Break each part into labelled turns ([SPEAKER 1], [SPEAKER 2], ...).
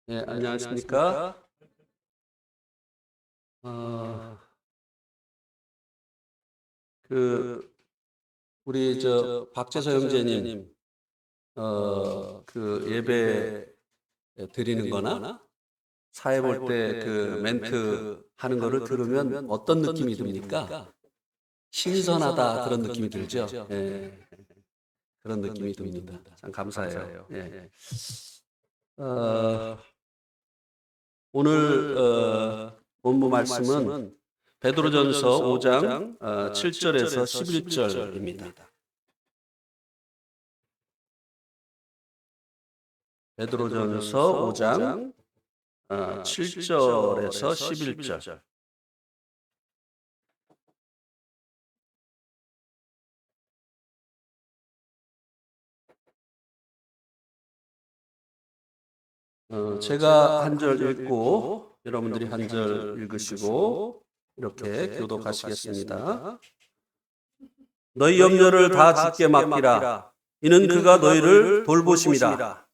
[SPEAKER 1] 네, 안녕하십니까? 어, 그 우리 박재서 형제님 그 예배 드리는 거나 사회 볼 때 그 멘트 하는 거를 들으면 어떤 느낌이 듭니까? 신선하다 그런 느낌이 들죠? 예, 그런 느낌이 듭니다. 참 감사해요. 예. 어, 오늘 본문 말씀은 베드로전서 5장 7절에서 11절입니다. 베드로전서 5장 7절에서 11절. 제가 한 절 읽고 여러분들이 한 절 읽으시고 이렇게 교독하시겠습니다. 너희 염려를 다 주께 맡기라. 이는 그가 너희를 돌보심이라.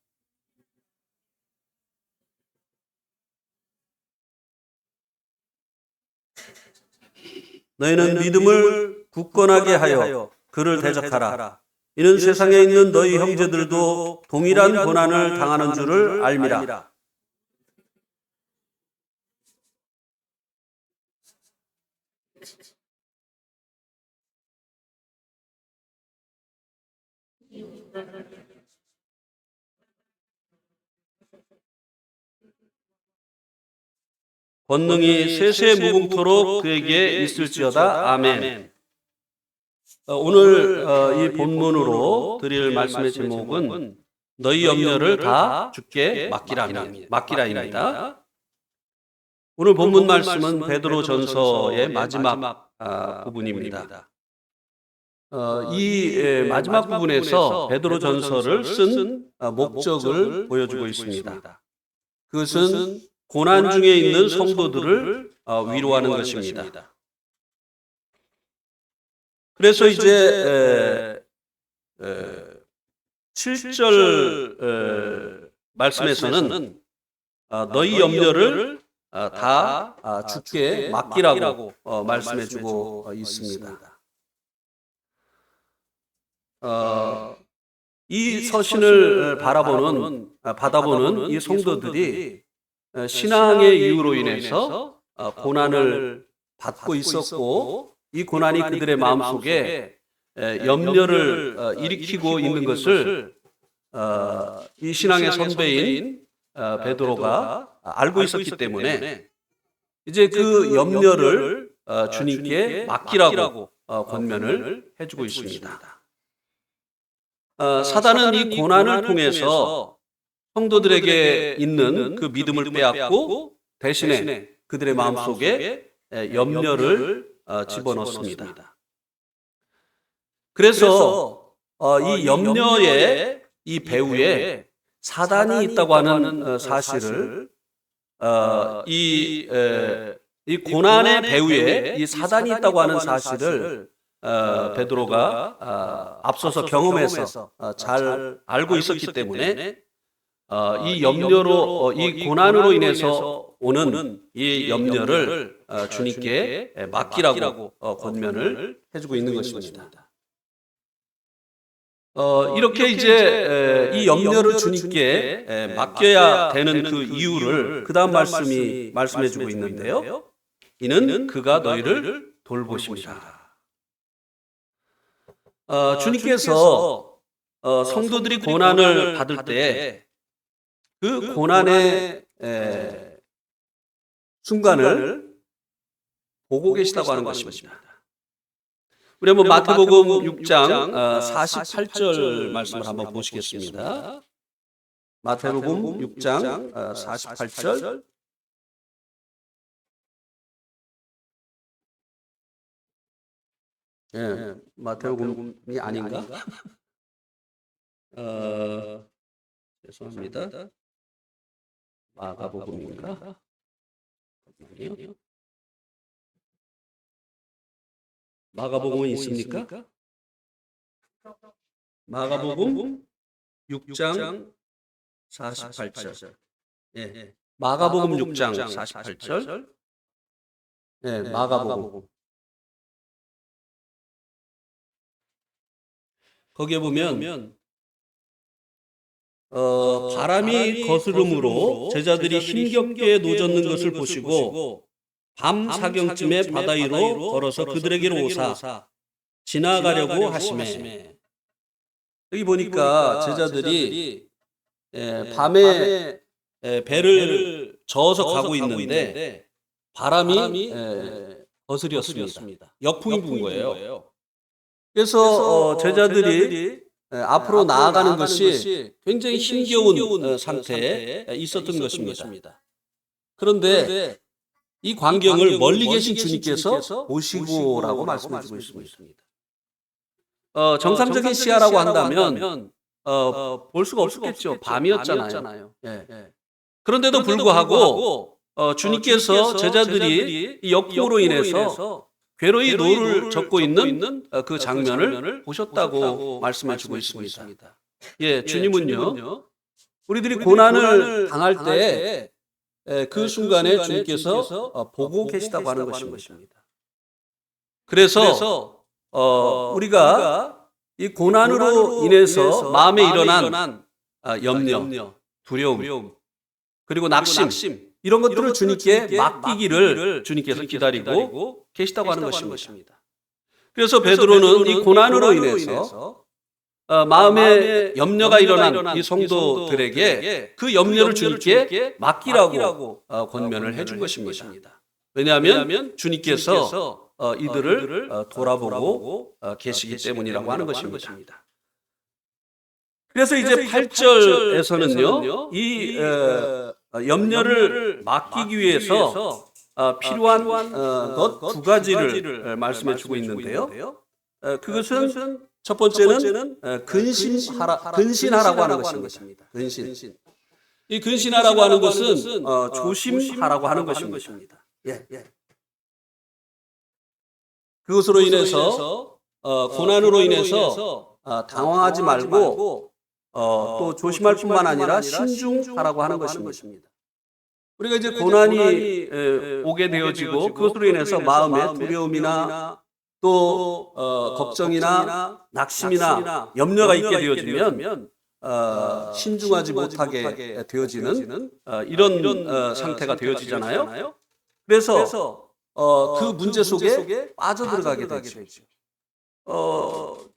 [SPEAKER 1] 너희는 믿음을 굳건하게 하여 그를 대적하라. 이는 세상에 있는 너희 형제들도 동일한 고난을 당하는 줄을 알미라. 권능이 세세 무궁토록 그에게 있을지어다. 아멘. 오늘 이 본문으로 드릴 말씀의 제목은 너희 염려를 다 주께 맡기라입니다. 오늘 본문 말씀은 베드로전서의 마지막 부분입니다. 이 마지막 부분에서 베드로전서를 쓴 목적을 보여주고 있습니다. 그것은 고난 중에 있는 성도들을 위로하는 것입니다. 그래서 이제 7절 말씀에서는 너희 염려를 다 주께 맡기라고 말씀해주고 있습니다. 이 서신을 받아보는 이 성도들이 신앙의 이유로 인해서 고난을 받고 있었고 이 고난이 그들의 마음속에 염려를 일으키고 있는 것을 이 신앙의 선배인 베드로가 알고 있었기 때문에 이제 그 염려를 주님께 맡기라고 권면을 해주고 있습니다. 사단은 이 고난을 통해서 성도들에게 있는 그 믿음을 빼앗고 대신에 그들의 마음속에 염려를 집어넣습니다. 그래서 이 염려의 이 배후에 사단이 있다고 하는 사실을 이 고난의 배후에 이 사단이 있다고 하는 사실을 베드로가 앞서서 경험해서 잘 알고 있었기 때문에 이 염려로 이 고난으로 인해서 오는 이 염려를 주님께 맡기라고 권면을 해주고 있는 것입니다. 이렇게 이제 이 염려를 주님께 맡겨야 되는 그 이유를 그 다음 말씀이 말씀해주고 있는데요. 이는 그가 너희를 돌보심이라. 주님께서 성도들이 고난을 받을 때 그 고난의 순간을 보고 계시다고 하는 것입니다. 우리 한번 마태복음 6장 48절 말씀을 한번 보시겠습니다. 마태복음 6장 48절. 예, 마태복음이 아닌가? 죄송합니다. 마가복음인가? 아니요. 마가복음은 있습니까? 마가복음 6장 48절. 예. 마가복음 6장 48절. 예, 마가복음. 거기에 보면 바람이 거스름으로 제자들이 힘겹게 노젓는 것을 보시고 밤 사경쯤에 바다 위로 걸어서 그들에게로 오사 지나가려고 하시매. 여기 보니까 제자들이 밤에 배를 저어서 가고 있는데 바람이 거스렸습니다. 역풍이 분 거예요. 그래서 제자들이 앞으로 나아가는 것이 굉장히 힘겨운 상태에 있었던 것입니다. 그런데 이 광경을 멀리 계신 주님께서 보시고라고 말씀해 주고 있습니다. 정상적인 시야라고 한다면 볼 수가 없었겠죠. 밤이었잖아요. 그런데도 불구하고 주님께서 제자들이 이 역풍으로 인해서 괴로이 노를 젓고 있는 그 장면을 보셨다고 말씀해 주고 있습니다. 예, 주님은요, 우리들이 고난을 당할 때 그 순간에 주님께서 보고 계시다고 하는 것입니다. 그래서 우리가 이 고난으로 인해서 마음에 일어난 염려, 두려움, 그리고 낙심, 이런 것들을 주님께 맡기기를 주님께서 기다리고 계시다고 하는 것입니다. 그래서 베드로는 이 고난으로 인해서 마음에 염려가 일어난 이 성도들에게 그 염려를 주님께 맡기라고 권면을 해준 것입니다. 왜냐하면 주님께서 이들을 돌아보고 계시기 때문이라고 하는 것입니다. 그래서 이제 8절에서는요, 이 염려를 맡기기 위해서 필요한 것 두 가지를 말씀해 주고 있는데요. 그것은 첫 번째는 근신하라고 하는 것입니다. 근신. 이 근신하라고 하는 것은 조심하라고 하는 것입니다. 그것으로 인해서 고난으로 인해서 당황하지 말고 또 조심할 뿐만 아니라 신중하라고 하는 것입니다. 우리가 이제 고난이 오게 되어지고 그것으로 인해서 마음에 두려움이나 또 걱정이나 낙심이나 염려가 있게 되어지면 신중하지 못하게 되어지는 이런 상태가 되어지잖아요. 그래서 그 문제 속에 빠져들어가게 되죠.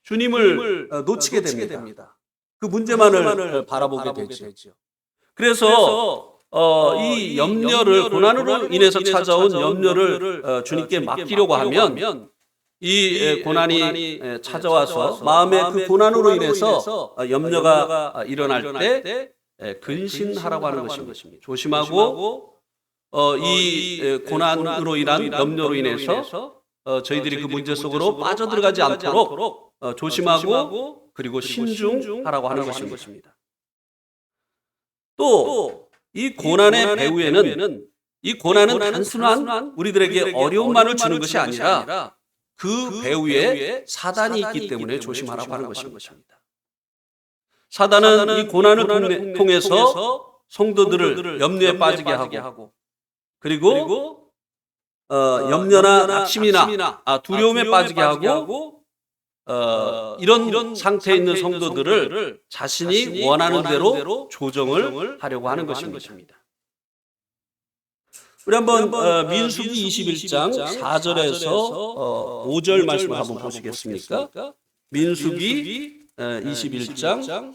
[SPEAKER 1] 주님을 놓치게 됩니다. 그 문제만을 바라보게 되죠. 그래서 이 염려를, 고난으로 인해서 찾아온 염려를 주님께 맡기려고 하면 이 고난이 찾아와서 마음에 그 고난으로 인해서 염려가 일어날 때 근신하라고 하는 것입니다. 조심하고 이 고난으로 인한 염려로 인해서 저희들이 그 문제 속으로 빠져들어가지 않도록 조심하고 그리고 신중하라고 하는 것입니다. 또 이 고난의 배후에는 이 고난은 단순한 우리들에게 어려움만을 주는 것이 아니라 그 배후에 사단이 있기 때문에 조심하라고 하는 것입니다. 사단은 이 고난을 통해서 성도들을 염려에 빠지게 하고 그리고 염려나 낙심이나 두려움에 빠지게 하고 이런 상태에 있는 성도들을 자신이 원하는 대로 조정을 하려고 하는 것입니다. 우리 한번 민수기 21장 4절에서 5절 말씀을 한번 보시겠습니까? 민수기 21장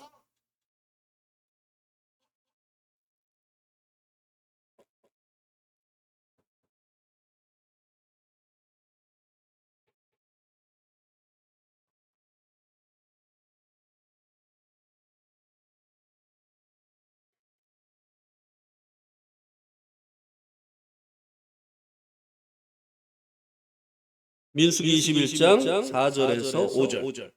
[SPEAKER 1] 민수기 21장 4절에서 5절.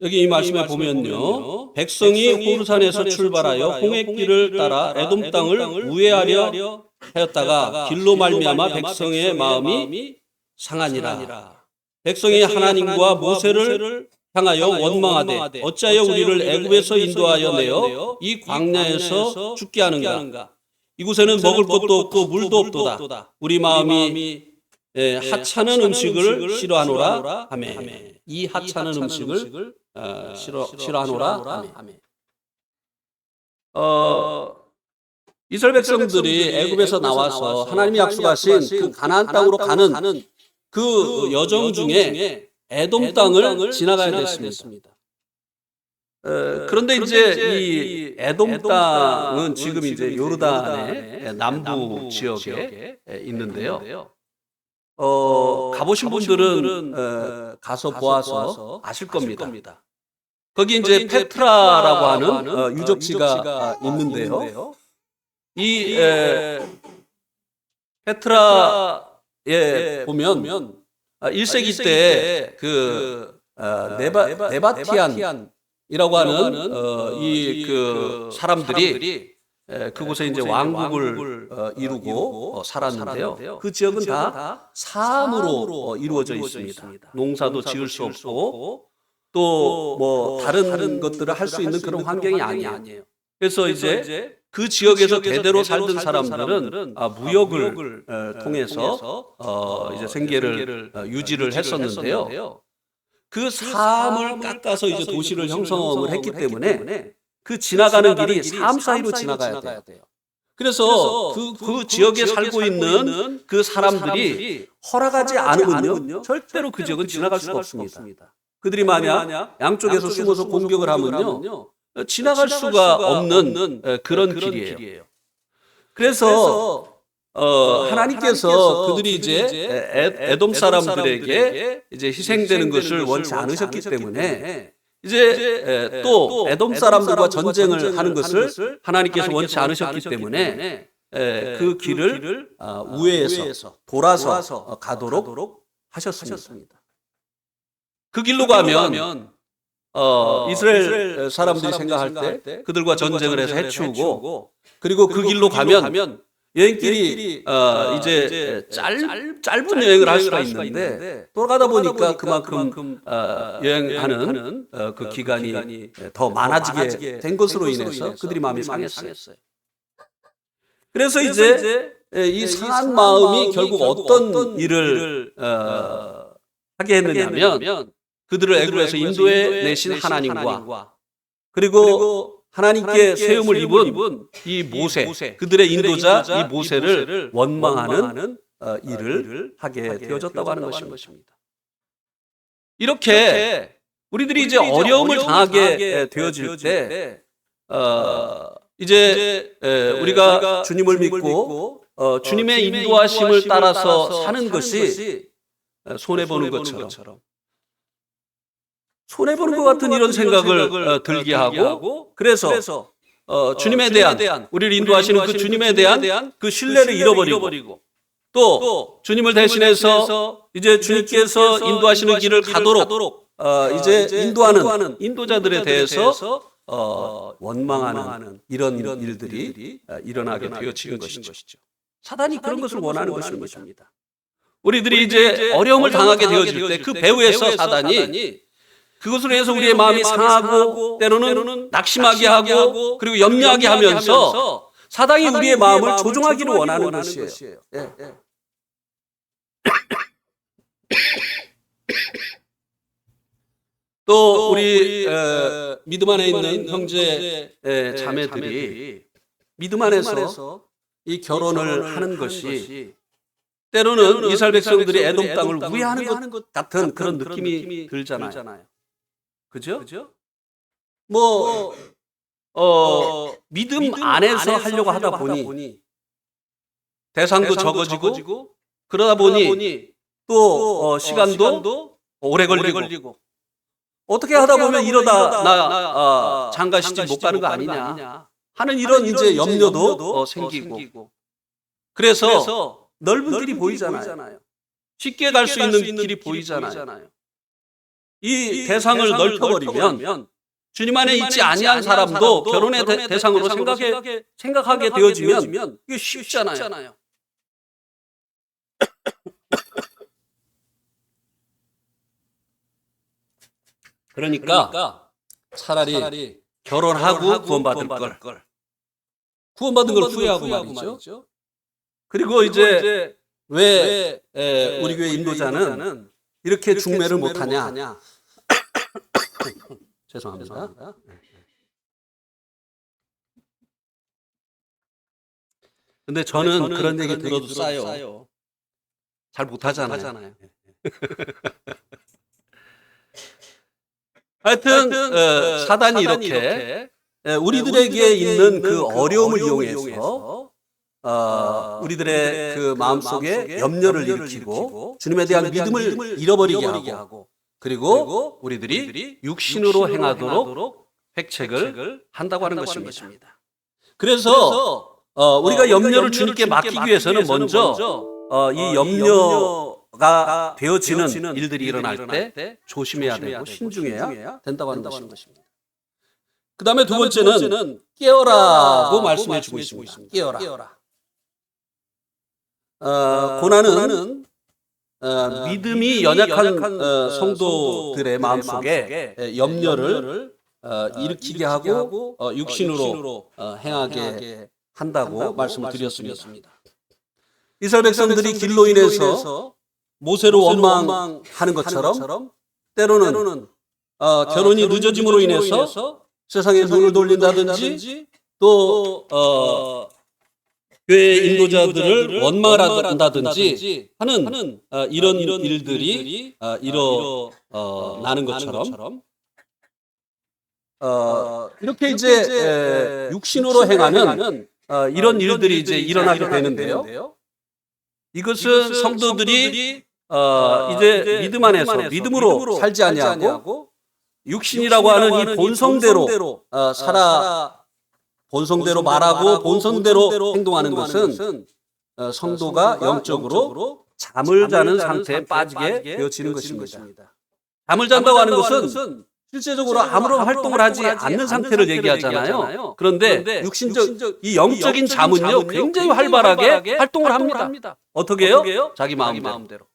[SPEAKER 1] 여기 이 말씀에 보면요, 백성이 호르산에서 출발하여 홍해길을 따라 에돔 땅을 우회하려 하였다가 길로 말미암아 백성의 마음이 상하니라. 백성이 하나님과 모세를 향하여 원망하되 어찌하여 우리를 애굽에서 인도하여 내어 이 광야에서 죽게 하는가? 이곳에는 먹을 것도 없고 물도 없도다. 우리 마음이 하찮은 음식을 싫어하노라 하며 이 하찮은 음식을 싫어하노라 하며 이스라엘 백성들이 애굽에서 나와서 하나님이 약속하신 그 가나안 땅으로 가는 그 여정 중에 에돔 땅을 지나가야 됐습니다. 그런데 이제 이 에돔 땅은 지금 이제 요르단의 남부 지역에 있는데요. 가보신 분들은 가서 보아서 아실 겁니다. 거기 이제 페트라라고 하는 유적지가 있는데요. 이 페트라에 보면 1세기 때 그 네바티안이라고 하는 이 그 사람들이 그곳에 이제 왕국을 이루고 살았는데요. 그 지역은 다 사암으로 이루어져 있습니다. 농사도 지을 수 없고 또 뭐 다른 것들을 할 수 있는 그런 환경이 아니에요. 그래서 이제 그 지역에서 대대로 살던 사람들은 무역을 통해서 이제 생계를 유지를 했었는데요. 그 사암을 깎아서 이제 도시를 형성을 했기 때문에 그 지나가는 길이 사암 사이로 지나가야 돼요. 그래서 그 지역에 살고 있는 그 사람들이 허락하지 않으면요 절대로 그 지역은 지나갈 수가 없습니다. 그들이 만약 양쪽에서 숨어서 공격을 하면요 지나갈 수가 없는 그런 길이에요. 그래서 하나님께서 그들이 이제 에돔 사람들에게 이제 희생되는 것을 원치 않으셨기 때문에 이제 또 에돔 사람들과 전쟁을 하는 것을 하나님께서 원치 않으셨기 때문에 그 길을 우회해서 돌아서 가도록 하셨습니다. 그 길로 가면 이스라엘 사람들이 생각할 때 그들과 전쟁을 해서 해치우고 그리고 그 길로 가면 여행길이 이제 짧은 여행을 할 수가 있는데 돌아가다 보니까 그만큼 여행하는 그 기간이 더 많아지게 된 것으로 인해서 그들이 마음이 상했어요. 그래서 이제 이 상한 마음이 결국 어떤 일을 하게 했느냐면 그들을 애굽에서 인도해 내신 하나님과 그리고 하나님께 세움을 입은 이 모세, 그들의 인도자 이 모세를 원망하는 일을 하게 되어졌다고 하는 것입니다. 이렇게 우리들이 이제 어려움을 당하게 되어질 때 이제 우리가 주님을 믿고 주님의 인도하심을 따라서 사는 것이 손해보는 것처럼 손해보는 것 같은 이런 생각을 들게 하고 그래서 주님에 대한 우리를 인도하시는 그 주님에 대한 그 신뢰를 잃어버리고 또 주님을 대신해서 이제 주님께서 인도하시는 길을 가도록 이제 인도하는 인도자들에 대해서 원망하는 이런 일들이 일어나게 되어지는 것이죠. 사단이 그런 것을 원하는 것입니다. 우리들이 이제 어려움을 당하게 되어질 때 그 배후에서 사단이 그것으로 해서 우리의 마음이 상하고 때로는 낙심하게 하고 그리고 염려하게 하면서 사단이 우리의 마음을 조종하기를 원하는 것이에요. 또 우리 믿음 안에 있는 형제 자매들이 믿음 안에서 이 결혼을 하는 것이 때로는 이스라엘 백성들이 에돔 땅을 우회하는 것 같은 그런 느낌이 들잖아요. 그죠? 믿음 안에서 하려고 하다 보니 대상도 적어지고 그러다 보니 또 시간도 오래 걸리고 어떻게 하다 보면 이러다 나 장가 시집 못 가는 거 아니냐 하는 이런 이제 염려도 생기고 그래서 넓은 길이 보이잖아요. 쉽게 갈 수 있는 길이 보이잖아요. 이 대상을 넓혀버리면 주님 안에 있지 아니한 사람도 결혼의 대상으로 생각하게 되어지면 이게 쉽잖아요. 그러니까 차라리 결혼하고 구원받을 걸. 구원받은 걸 후회하고 말이죠. 그리고 이제 왜 우리 교회 인도자는 이렇게 중매를 못하냐. 죄송합니다. 근데 저는 그런 얘기 들어도 싸요. 잘 못하잖아요. 하여튼 사단이 이렇게 우리들에게 있는 그 어려움을 이용해서 우리들의 그 마음속에 염려를 일으키고 주님에 대한 믿음을 잃어버리게 하고 그리고 우리들이 육신으로 행하도록 획책을 한다고 하는 것입니다. 그래서 우리가 염려를 주님께 맡기기 위해서는 먼저 이 염려가 되어지는 일들이 일어날 때 조심해야 되고 신중해야 된다고 하는 것입니다. 그 다음에 두 번째는 깨어라고 말씀해 주고 있습니다. 깨어라. 고난은 믿음이 연약한 성도들의 마음속에 염려를 일으키게 하고 육신으로 행하게 한다고 말씀을 드렸습니다. 이스라엘 백성들이 길로 인해서 모세로 원망하는 것처럼 때로는 결혼이 늦어짐으로 인해서 세상에 눈을 돌린다든지 또 교회 인도자들을 원망을 한다든지 하는 이런 일들이 일어나는 것처럼 이렇게 이제 육신으로 행하는 이런 일들이 이제 일어나게 되는데요. 이것은 성도들이 이제 믿음 안에서 믿음으로 살지 아니하고 육신이라고 하는 이 본성대로 본성대로 말하고 본성대로 행동하는 것은 성도가 영적으로 잠을 자는 상태에 빠지게 되어지는 것입니다. 잠을 잔다고 하는 것은 실제적으로 아무런 활동을 하지 않는 상태를 얘기하잖아요. 그런데 이 영적인 잠은요 굉장히 활발하게 활동을 합니다. 어떻게 해요? 자기 마음대로.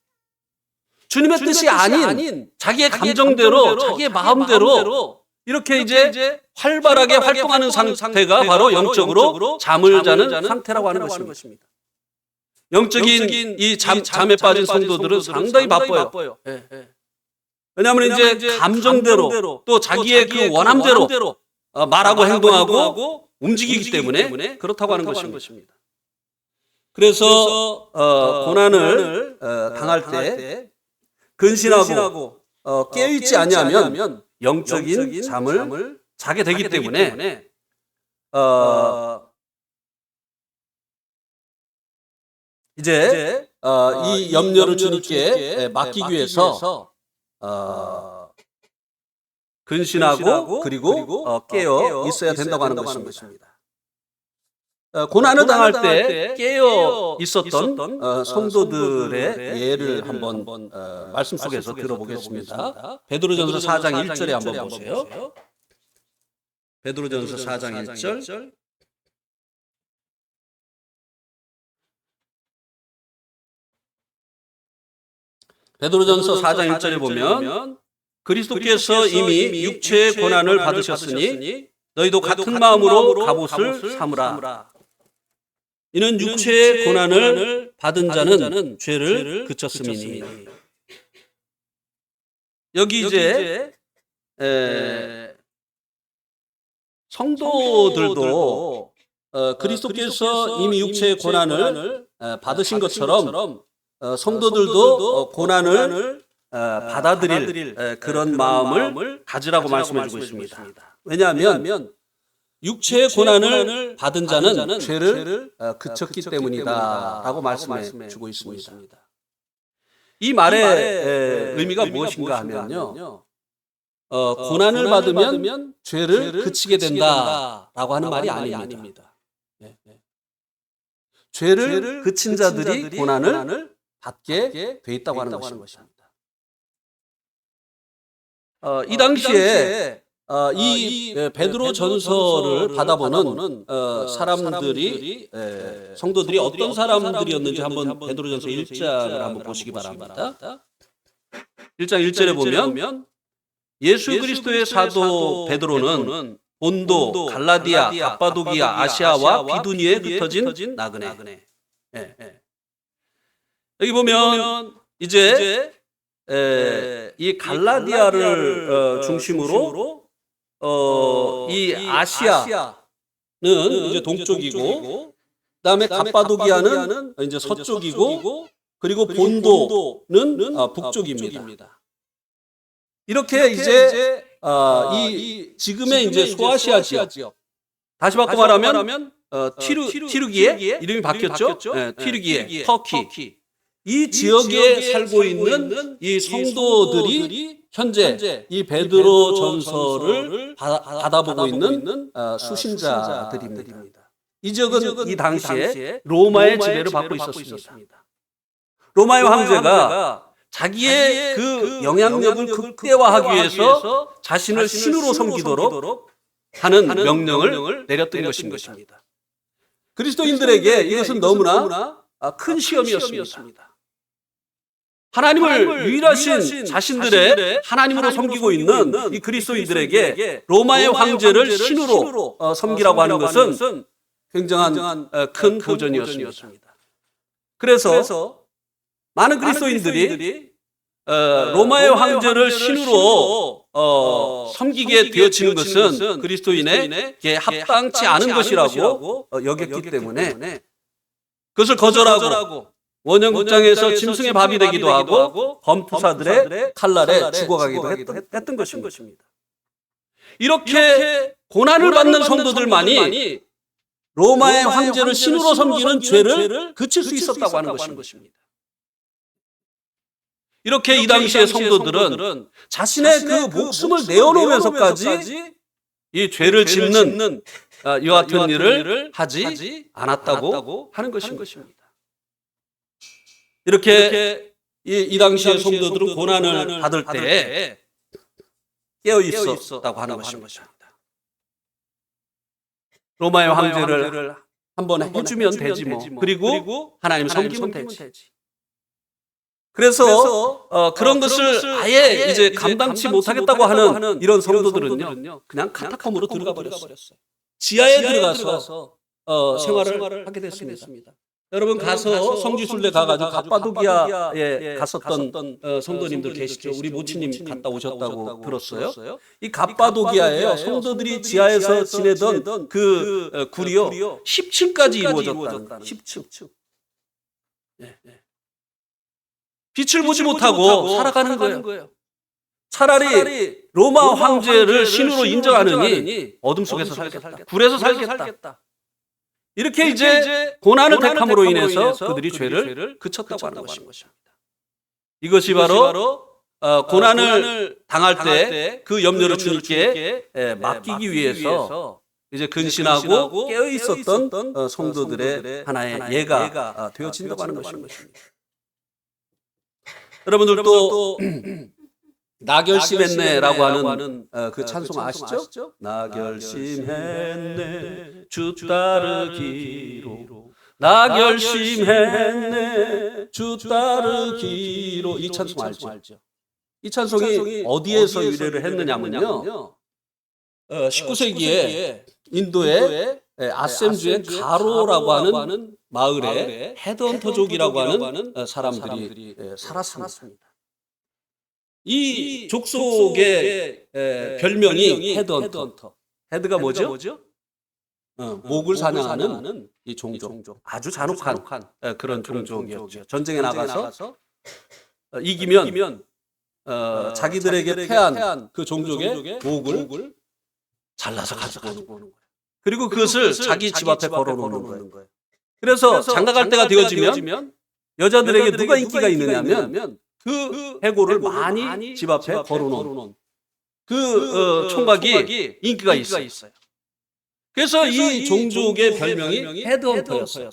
[SPEAKER 1] 주님의 뜻이 아닌 자기의 감정대로 자기의 마음대로 이렇게 이제 활발하게 활동하는 상태가 바로 영적으로 잠을 자는 상태라고 하는 것입니다. 영적인 이 잠에 빠진 성도들은 상당히 바빠요. 왜냐하면 이제 감정대로 또 자기의 그 원함대로 말하고 행동하고 움직이기 때문에 그렇다고 하는 것입니다. 그래서 고난을 당할 때 근신하고 깨어있지 아니하면 영적인 잠을 자게 되기 때문에 이제 이 염려를 주님께 맡기기 위해서 근신하고 그리고 깨어 있어야 된다고 하는 것입니다. 고난을 당할 때 깨어 있었던 성도들의 예를 한번 말씀 속에서 들어보겠습니다. 베드로전서 4장 1절에 한번 보세요. 베드로전서 4장 1절. 베드로전서 4장 1절에 보면 그리스도께서 이미 육체의 고난을 받으셨으니 너희도 같은 마음으로 갑옷을 삼으라. 이는 육체의 고난을 받은 자는 죄를 그쳤음이니. 여기 이제 성도들도 그리스도께서 이미 육체의 고난을 받으신 것처럼 성도들도 고난을 받아들일 그런 마음을 가지라고 말씀해 주고 있습니다. 왜냐하면 육체의 고난을 받은 자는 죄를 그쳤기 때문이다 라고 말씀해 주고 있습니다. 이 말의 의미가 무엇인가 하면요, 고난을 받으면 죄를 그치게 된다라고 하는 말이 아닙니다. 죄를 그친 자들이 고난을 받게 돼 있다고 하는 것입니다. 이 당시에 이 베드로 전서를 받아보는 사람들이 성도들이 어떤 사람들이었는지 한번 베드로 전서 1장을 한번 보시기 바랍니다. 1장 1절에 보면 예수 그리스도의 사도 베드로는 본도, 갈라디아, 갑바도기아, 아시아와 비두니에 흩어진 나그네. 여기 보면 이제 이 갈라디아를 중심으로 이 아시아는 이제 동쪽이고, 그다음에 갑바도기아는 이제 서쪽이고, 그리고 본도는 북쪽입니다. 이렇게 이제 이 지금의 이제 소아시아 지역, 다시 바꿔 말하면 튀르기에 이름이 바뀌었죠. 튀르기에, 터키. 이 지역에 살고 있는 이 성도들이 현재 이 베드로 전서를 받아보고 있는 수신자들입니다. 이 지역은 이 당시에 로마의 지배를 받고 있었습니다. 로마의 황제가 자기의 그 영향력을 극대화하기 위해서 자신을 신으로 섬기도록 하는 명령을 내렸던 것입니다. 그리스도인들에게 이것은 너무나 큰 시험이었습니다. 하나님을 유일하신 자신들의 하나님으로 섬기고 있는 이 그리스도인들에게 로마의 황제를 신으로 섬기라고 하는 것은 굉장한 큰 도전이었습니다. 그래서 많은 그리스도인들이 로마의 황제를 신으로 섬기게 되어지는 것은 그리스도인에게 합당치 않은 것이라고 여겼기 때문에 그것을 거절하고 원형극장에서 짐승의 밥이 되기도 하고 범투사들의 칼날에 죽어가기도 했던 것입니다. 이렇게 고난을 받는 성도들만이 로마의 황제를 신으로 섬기는 죄를 그칠 수 있었다고 하는 것입니다. 이렇게 이 당시의 성도들은 자신의 그 목숨을 내어놓으면서까지 이 죄를 짓는 이와 같은 일을 하지 않았다고 하는 것입니다. 이렇게 이 당시의 성도들은 고난을 받을 때 깨어 있었다고 하는 것입니다. 로마의 황제를 한번 해주면 되지 뭐. 그리고 하나님 섬기면 되지. 그래서 그런 것을 아예 이제 감당치 못하겠다고 하는 이런 성도들은요, 그냥 카타콤으로 들어가 버렸어요. 지하에 들어가서 생활을 하게 됐습니다. 여러분 가서 성지순례 가가지고 갑바도기아에 갔었던 성도님들 계시죠? 우리 모치님 갔다 오셨다고 들었어요. 이 갑바도기아에요, 성도들이 지하에서 지내던 그 굴이요 10층까지 이루어졌다는 10층. 빛을 보지 못하고 살아가는 거예요. 차라리 로마 황제를 신으로 인정하느니 어둠 속에서 살겠다. 굴에서 살겠다. 이렇게 이제 고난을 택함으로 인해서 그들이 죄를 그쳤다고 하는 것입니다. 이것이 바로 고난을 당할 때 그 염려를 주님께 맡기기 위해서 이제 근신하고 깨어 있었던 성도들의 하나의 예가 되어진다고 하는 것입니다. 여러분들 또 나결심했네라고 하는 그 찬송 아시죠? 나결심했네 주 따르기로, 나결심했네 주 따르기로. 이 찬송 알죠? 이 찬송이 어디에서 유래를 했느냐면요, 19세기에 인도의 아셈주의 가로라고 하는 마을에 헤드헌터족이라고 하는 사람들이 살았습니다. 이 족속의 별명이 헤드헌터. 헤드가 뭐죠? 목을 사냥하는 이 종족. 아주 잔혹한 그런 종족이었죠. 전쟁에 나가서 이기면 자기들에게 패한 그 종족의 목을 잘라서 가져가는 거예요. 그리고 그것을 자기 집 앞에 걸어놓는 거예요. 그래서 장가갈 때가 되어지면 여자들에게 누가 인기가 있느냐면 그 해골을 많이 집 앞에 걸어놓은 그 총각이 인기가 있어요. 그래서 이 종족의 별명이 헤드헌터였어요.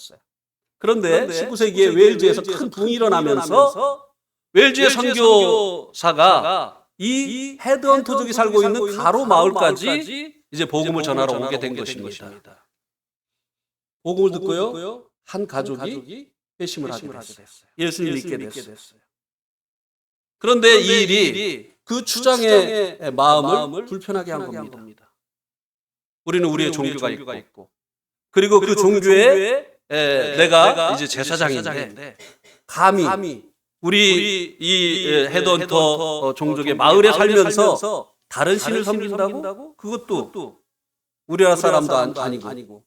[SPEAKER 1] 그런데 19세기에 웨일즈에서 큰 붕이 일어나면서 웨일즈의 선교사가 이 헤드헌터족이 살고 있는 가로 마을까지 이제 복음을 전하러 오게 된 것입니다. 복음을 듣고요, 한 가족이 회심을 하게 됐어요. 예수님을 믿게 됐어요. 그런데 이 일이 그 주장의 마음을 불편하게 한 겁니다. 우리는 우리의 종교가 있고, 그리고 그 종교에 내가 이제 제사장인데 감히 우리 이 헤드헌터 종족의 마을에 살면서 다른 신을 섬긴다고? 그것도 우리나라 사람도 아니고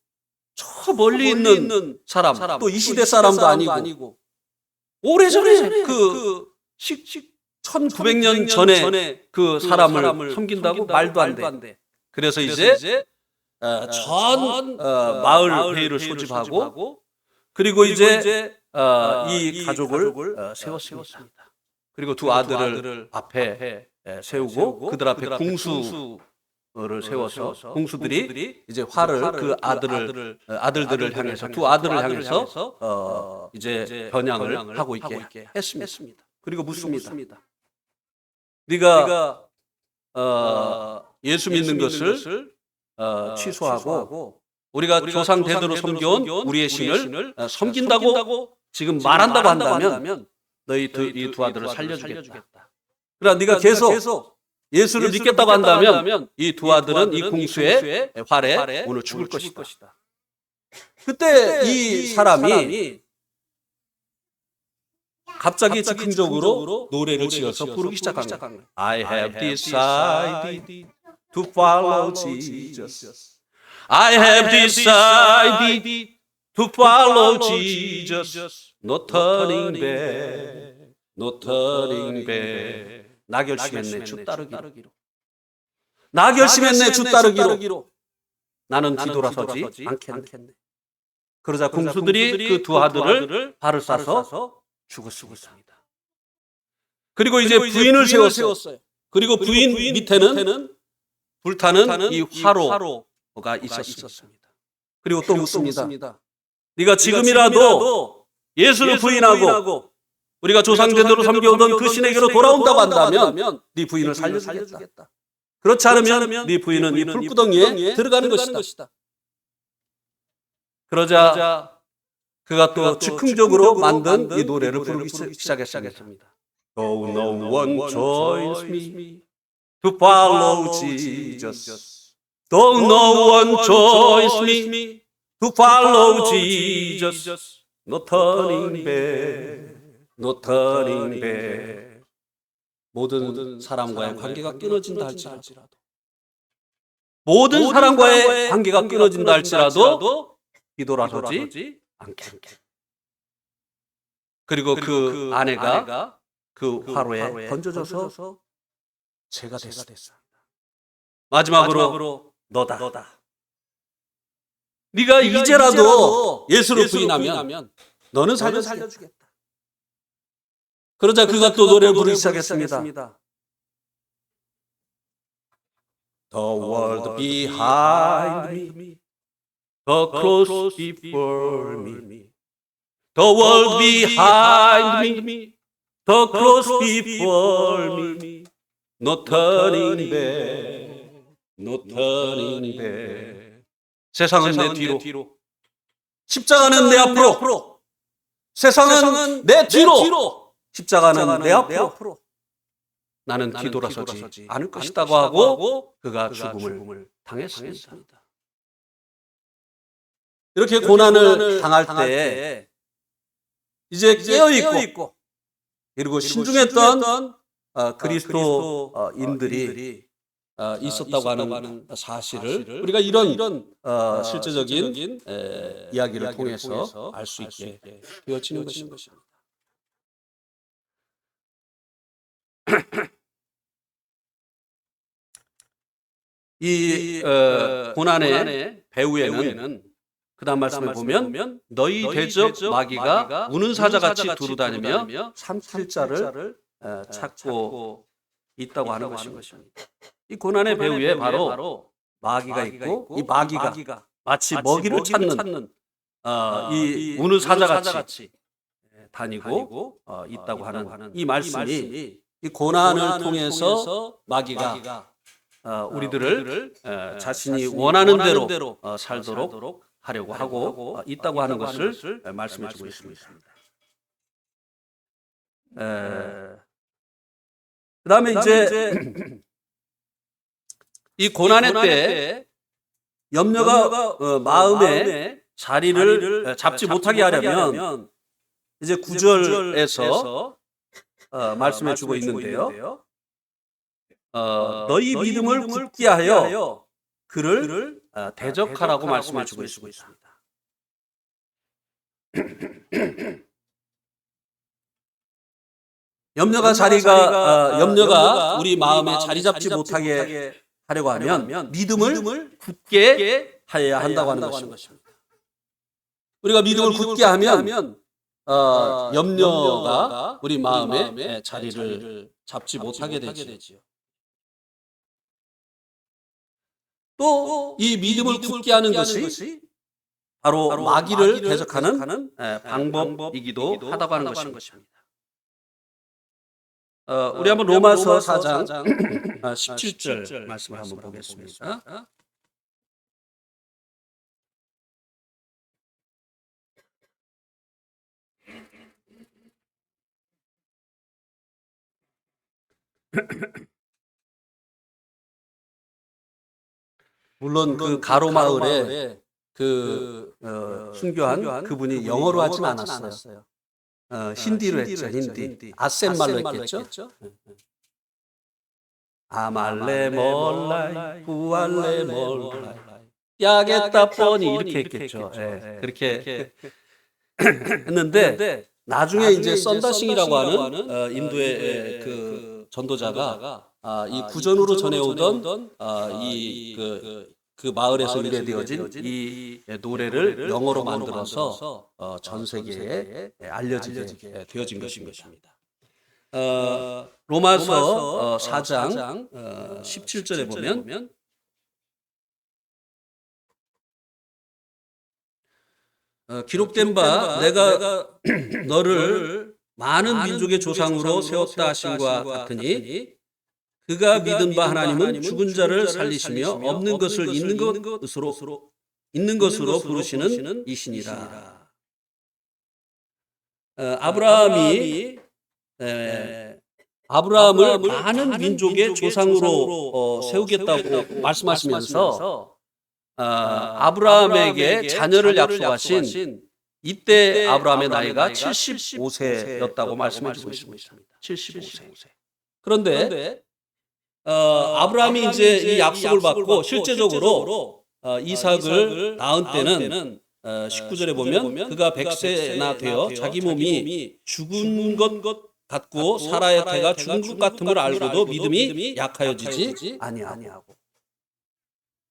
[SPEAKER 1] 저 멀리 있는 사람, 또 이 시대 사람도 아니고 오래전에 그 1900년 전에 그 사람을 섬긴다고? 말도 안 돼. 그래서 이제 전 마을 회의를 소집하고, 그리고 이제 이 가족을 세웠습니다. 그리고 두 아들을 앞에 세우고 그들 앞에 궁수를 세워서 궁수들이 이제 활을 그 아들들을 향해서, 두 아들을 향해서 이제 겨냥을 하고 있게 했습니다. 그리고 묻습니다. 네가 예수 믿는 것을 취소하고 우리가 조상 대대로 섬겨온 우리의 신을 섬긴다고 지금 말한다고 한다면 너희 이 두 아들을 살려주겠다. 그러나 네가 계속 예수를 믿겠다고 한다면 이 두 아들은 이 궁수의 활에 오늘 죽을 것이다. 그때 이 사람이 갑자기 즉흥적으로 노래를 지어서 부르기 시작한 거예요. I have decided to follow Jesus. I have decided to follow Jesus. No turning back. No turning back. 나 결심했네, 주 따르기로. 나 결심했네, 주 따르기로. 나는 뒤돌아서지 않겠네. 그러자 궁수들이 그 두 아들을 발을 쏴서 죽었습니다. 그리고 이제 부인을 세웠어요. 그리고 부인 밑에는 불타는 이 화로가 있었습니다. 그리고 또 묻습니다. 네가 지금이라도 예수를 부인하고 우리가 조상제대로 섬겨오던 그 신에게로 돌아온다고 한다면 네 부인을 살려주겠다. 그렇지 않으면 네 부인은 이 불구덩이에 들어가는 것이다. 그러자 그가 또 즉흥적으로 만든 이 노래를 부르기 시작했습니다. Though no one joins me to follow Jesus. Though no one joins me to follow Jesus. No turning back. No turning back. 모든 사람과의 관계가 끊어진다 할지라도, 모든 사람과의 관계가 끊어진다 할지라도 뒤돌아서지 않게. 그리고 그 아내가 그 화로에 던져져서 죄가 됐습니다. 마지막으로 너다. 네가 이제라도 예수를 부인하면 너는 살려주겠다. 그러자 그가 또 노래를 부르기 시작했습니다. The world behind me, the cross before me. The world behind me, the cross before me. No turning back, no turning back. 세상은 내 뒤로, 십자가는 내 앞으로. 세상은 내 뒤로, 십자가는 내 앞으로. 나는 뒤돌아서지 않을 것이다고 하고 그가 죽음을 당했습니다. 이렇게 고난을 당할 때 이제 깨어있고 그리고 신중했던 그리스도인들이 있었다고 하는 사실을 우리가 이런 실제적인 이야기를 통해서 알 수 있게 되어지는 것입니다. 이 고난의 배후에는 그 다음 말씀을 보면 너희 대적 마귀가 우는 사자같이 두루다니며 삼킬 자를 찾고 있다고 하는 것입니다. 이 고난의 배후에 바로 마귀가 있고 이 마귀가 마치 먹이를 찾는 이 우는 사자같이 다니고 있다고 하는 이 말씀이 이 고난을 통해서 마귀가 우리들을 자신이 원하는 대로 살도록 하려고 하고 있다고 하는 것을 말씀해 주고 있습니다. 그다음에 이제 이 고난의 때 염려가 마음에 자리를 잡지 못하게 하려면 이제 9절에서 말씀해 주고 있는데요. 너희 믿음을 굳게 하여 그를 대적하라고 말씀해 주고 있습니다. 염려가 우리 마음에 자리 잡지 못하게 하려고 하면 믿음을 굳게 하여야 한다고 하는 것입니다. 우리가 믿음을 굳게 하면 염려가 우리 마음에 자리를 잡지 못하게 되지요. 또 이 믿음을 굳게 하는 것이 바로 마귀를 대적하는 방법이기도 하다고 하는 것입니다. 우리 한번 로마서 4장 17절 말씀을 한번 보겠습니다. 물론 그 가로마을에 순교한 그분이 영어로 하진 않았어요. 힌디로 했죠. 힌디. 아셈 말로 했겠죠. 아말레 몰라이 부알레 몰라이 야겠다 뻔히 이렇게 했겠죠. 그렇게 했는데 나중에 이제 썬다싱이라고 하는 인도의 그 전도자가 이 구전으로 전해오던 그 마을에서 유래되어진 이 노래를 영어로 만들어서 전 세계에 알려지게 되어진 것입니다. 로마서 4장 17절에 보면 기록된 바 내가 너를 많은 민족의 조상으로 세웠다 하신과 같으니 그가 믿은 바 하나님은 죽은 자를 살리시며 없는 것을 있는 것으로 부르시는 이시니라. 아브라함을 많은 민족의 조상으로 세우겠다고 말씀하시면서 아브라함에게 자녀를 약속하신 이때 아브라함의 나이가 75세였다고 말씀해 주고 있습니다. 75세. 그런데 아브라함이 이제 이 약속을 받고 실제적으로 이삭을 낳은 때는 19절에 보면 그가 100세나 되어 자기 몸이 죽은 것 같고 사라의 태가 죽은 것 같음을 알고도 믿음이 약하여지지 아니하고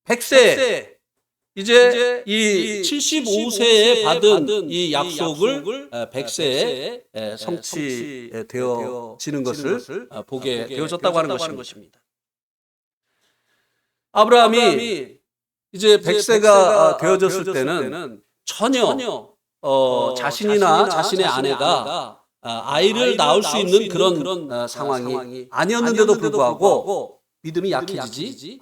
[SPEAKER 1] 100세 이제 이 75세에 받은 이 약속을 100세에 성취되어지는 것을 보게 되어졌다고 하는 것입니다. 아브라함이 이제 100세가 되어졌을 때는 전혀 자신이나 자신의 아내가 아이를 낳을 수 있는 그런 상황이 아니었는데도 불구하고 믿음이 약해지지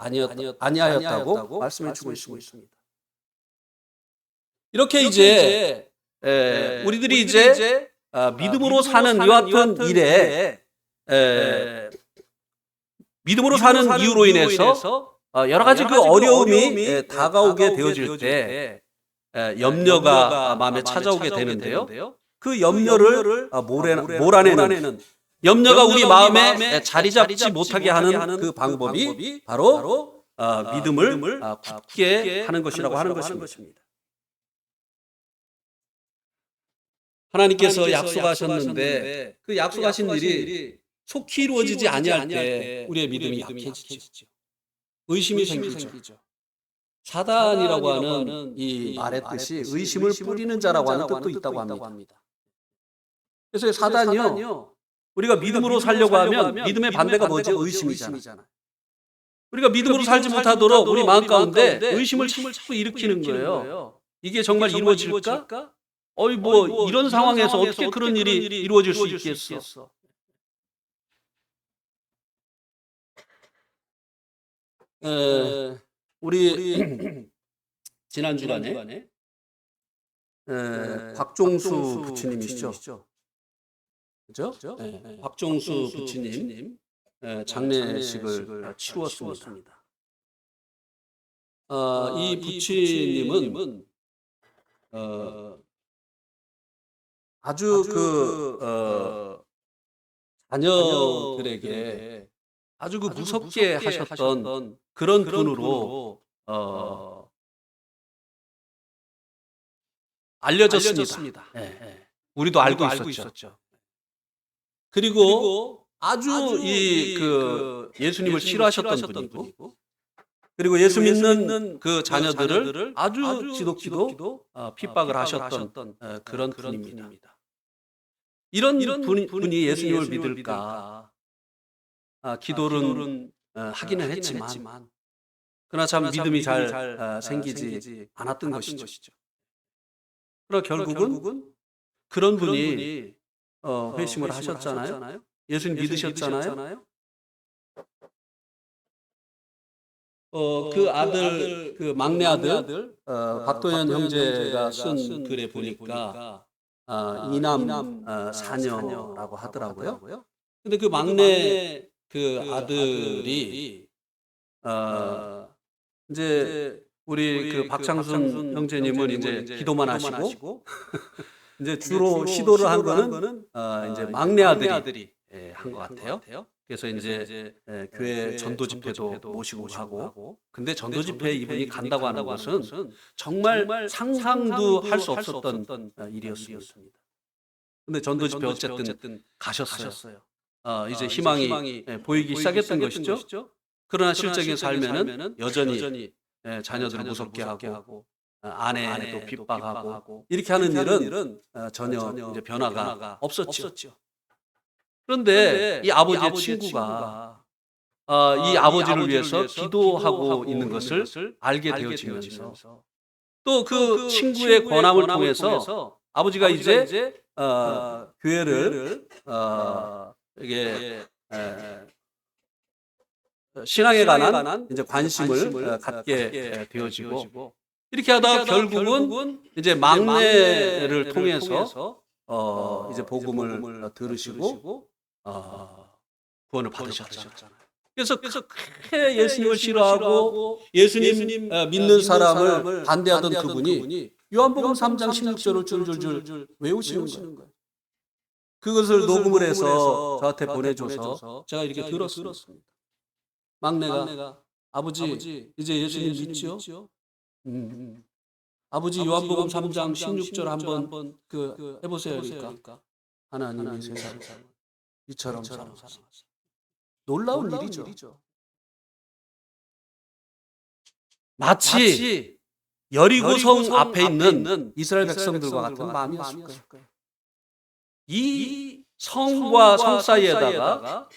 [SPEAKER 1] 아니하였다고 말씀해 주고 있습니다. 이렇게 이제 우리들이 이제 믿음으로 사는 이와 같은 일에 믿음으로 사는 이유로 인해서 여러 가지 그 어려움이 다가오게 되어질 때 염려가 마음에 찾아오게 되는데요. 그 염려를 몰아내는 염려가 우리 마음에 자리 잡지 못하게 하는 그 방법이 바로 믿음을 굳게 하는 것이라고 하는 것입니다. 하나님께서 약속하셨는데 그 약속하신 일이 속히 이루어지지 아니할 때 우리의 믿음이 약해지죠. 의심이 생기죠. 사단이라고 하는 이 말의 뜻이 의심을 뿌리는 자라고 하는 뜻도 있다고 합니다. 그래서 사단이요, 우리가 믿음으로 살려고 하면 믿음의 반대가 뭐죠? 의심이잖아요. 우리가 믿음으로 살지 못하도록 우리 마음 가운데 의심을 자꾸 일으키는 거예요. 이게 정말 이루어질까? 뭐 이런 상황에서 어떻게 그런 일이 이루어질 수 있겠어? 우리 지난 주간에 곽종수 부처님이시죠? 그죠? 박종수 부처님 장례식을 치루었습니다. 이 부치님은 아주 자녀들에게 아주 무섭게 하셨던 그런 분으로 알려졌습니다. 우리도 알고 있었죠. 그리고 아주 예수님을 싫어하셨던 분이고, 그리고 예수 믿는 그 자녀들을 아주 지독히도 핍박을 하셨던 그런 분입니다. 이런 분이 예수님을 믿을까 기도를 하기는 했지만, 그러나 참 믿음이 잘 생기지 않았던 것이죠. 그러나 결국은 그런 분이 회심을 하셨잖아요. 예수님 믿으셨잖아요. 그 아들, 그 막내 아들, 박도현 형제가 쓴 글에 보니까 이남 사녀라고 하더라고요. 근데 그 막내 그 아들이 이제 우리 그 박창순 형제님은 이제 기도만 하시고 이제 주로 시도를 한 거는 이제 막내 아들이 한 것 같아요. 그래서 이제 교회 전도 집회도 모시고 가고, 근데 전도 집회에 이분이 간다고 하는 것은 정말 상상도 할 수 없었던 일이었습니다. 근데 전도 집회 어쨌든 가셨어요. 이제 희망이 보이기 시작했던 것이죠. 그러나 실적인 삶에는 여전히 자녀들을 무섭게 하고 아내도 핍박하고 이렇게 하는 일은 전혀 이제 변화가 없었죠. 그런데 이 아버지의 친구가 이 아버지를 위해서 기도하고 있는 것을 알게 되어지면서, 또 그 친구의 권함을 통해서 아버지가 이제 교회를 이게 신앙에 관한 이제 관심을 갖게 되어지고, 이렇게 하다가 결국은 이제 막내를 통해서 이제 복음을 들으시고 구원을 받으셨잖아요. 그래서 크게 예수님을 싫어하고 예수님 믿는 사람을 반대하던 그분이 요한복음 3장 16절을 줄줄줄 외우시는 거예요. 그것을 녹음을 해서 저한테 보내줘서 제가 이렇게 들었습니다. 막내가 아버지 이제 예수님 믿지요? 아버지 요한복음 3장 16절 한번 해보세요. 그러니까 하나님이 세상을 이처럼 사랑하셨다. 놀라운 일이죠. 마치 여리고성 앞에 있는 이스라엘 백성들과 같은 마음이었을 거예요. 이 성과 성 사이에다가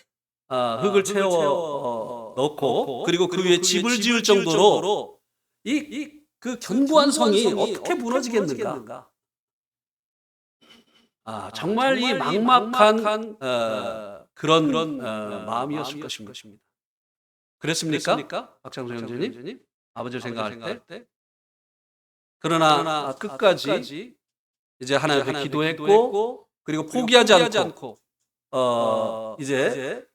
[SPEAKER 1] 흙을 채워 넣고, 그리고 그 위에 집을 지을 정도로 그 견고한 성이 어떻게 무너지겠는가? 정말 이 막막한 그런 마음이었을 것입니다. 그랬습니까? 박창수 형제님? 아버지를 생각할 때? 그러나 끝까지 이제 하나님 앞에 기도했고, 그리고 포기하지 않고 이제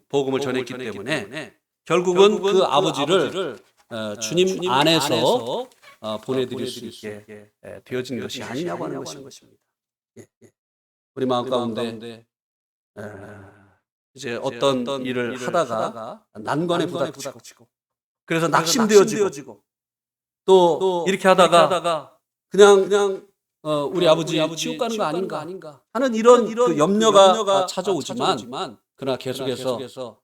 [SPEAKER 1] 복음을 전했기 때문에 결국은 그 아버지를 주님 안에서 보내드릴 수 있게 되어진 것이 아니냐고 하는 것입니다. 우리 마음 가운데 이제 어떤 일을 하다가 난관에 부닥치고, 그래서 낙심되어지고, 또 이렇게 하다가 그냥 우리 아버지 지옥 가는 거 아닌가 하는 이런 그 염려가 찾아오지만, 그러나 계속해서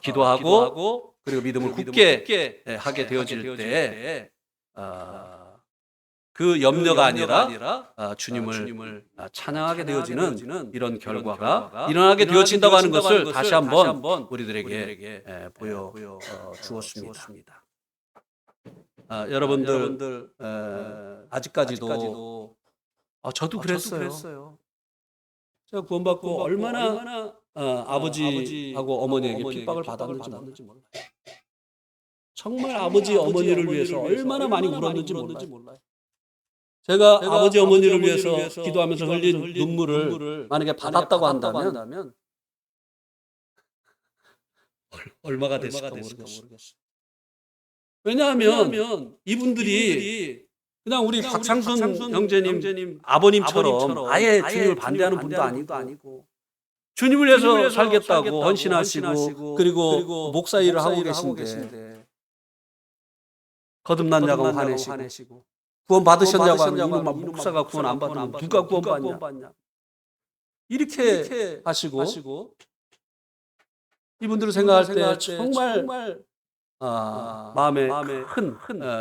[SPEAKER 1] 기도하고 그리고 믿음을 굳게 하게 되어질 때 그 염려가 아니라 주님을 찬양하게 되어지는 이런 결과가 일어나게 되어진다고 하는 것을 다시 한번 우리들에게 보여 주었습니다. 여러분들 아직까지도 저도 그랬어요. 제가 구원받고 얼마나 아버지하고 어머니에게 핍박을 받았는지 몰라요. 정말 아버지 어머니를 위해서 얼마나 많이 울었는지 몰라요. 제가 아버지 어머니를 위해서 기도하면서 흘린 눈물을 만약에 받았다고 한다면 얼마가 됐을까 모르겠어요. 왜냐하면 이분들이 그냥 우리 박상순 형제님 아버님처럼 아예 주님을 반대하는 분도 아니고 주님을 위해서 살겠다고 헌신하시고 그리고 목사 일을 하고 계신데 거듭난 자가 화내시고 구원 받으셨냐고 하면 이놈 목사가 구원 안 받으면 누가 구원 받냐 이렇게 하시고 이분들을 생각할 때 정말 마음에 큰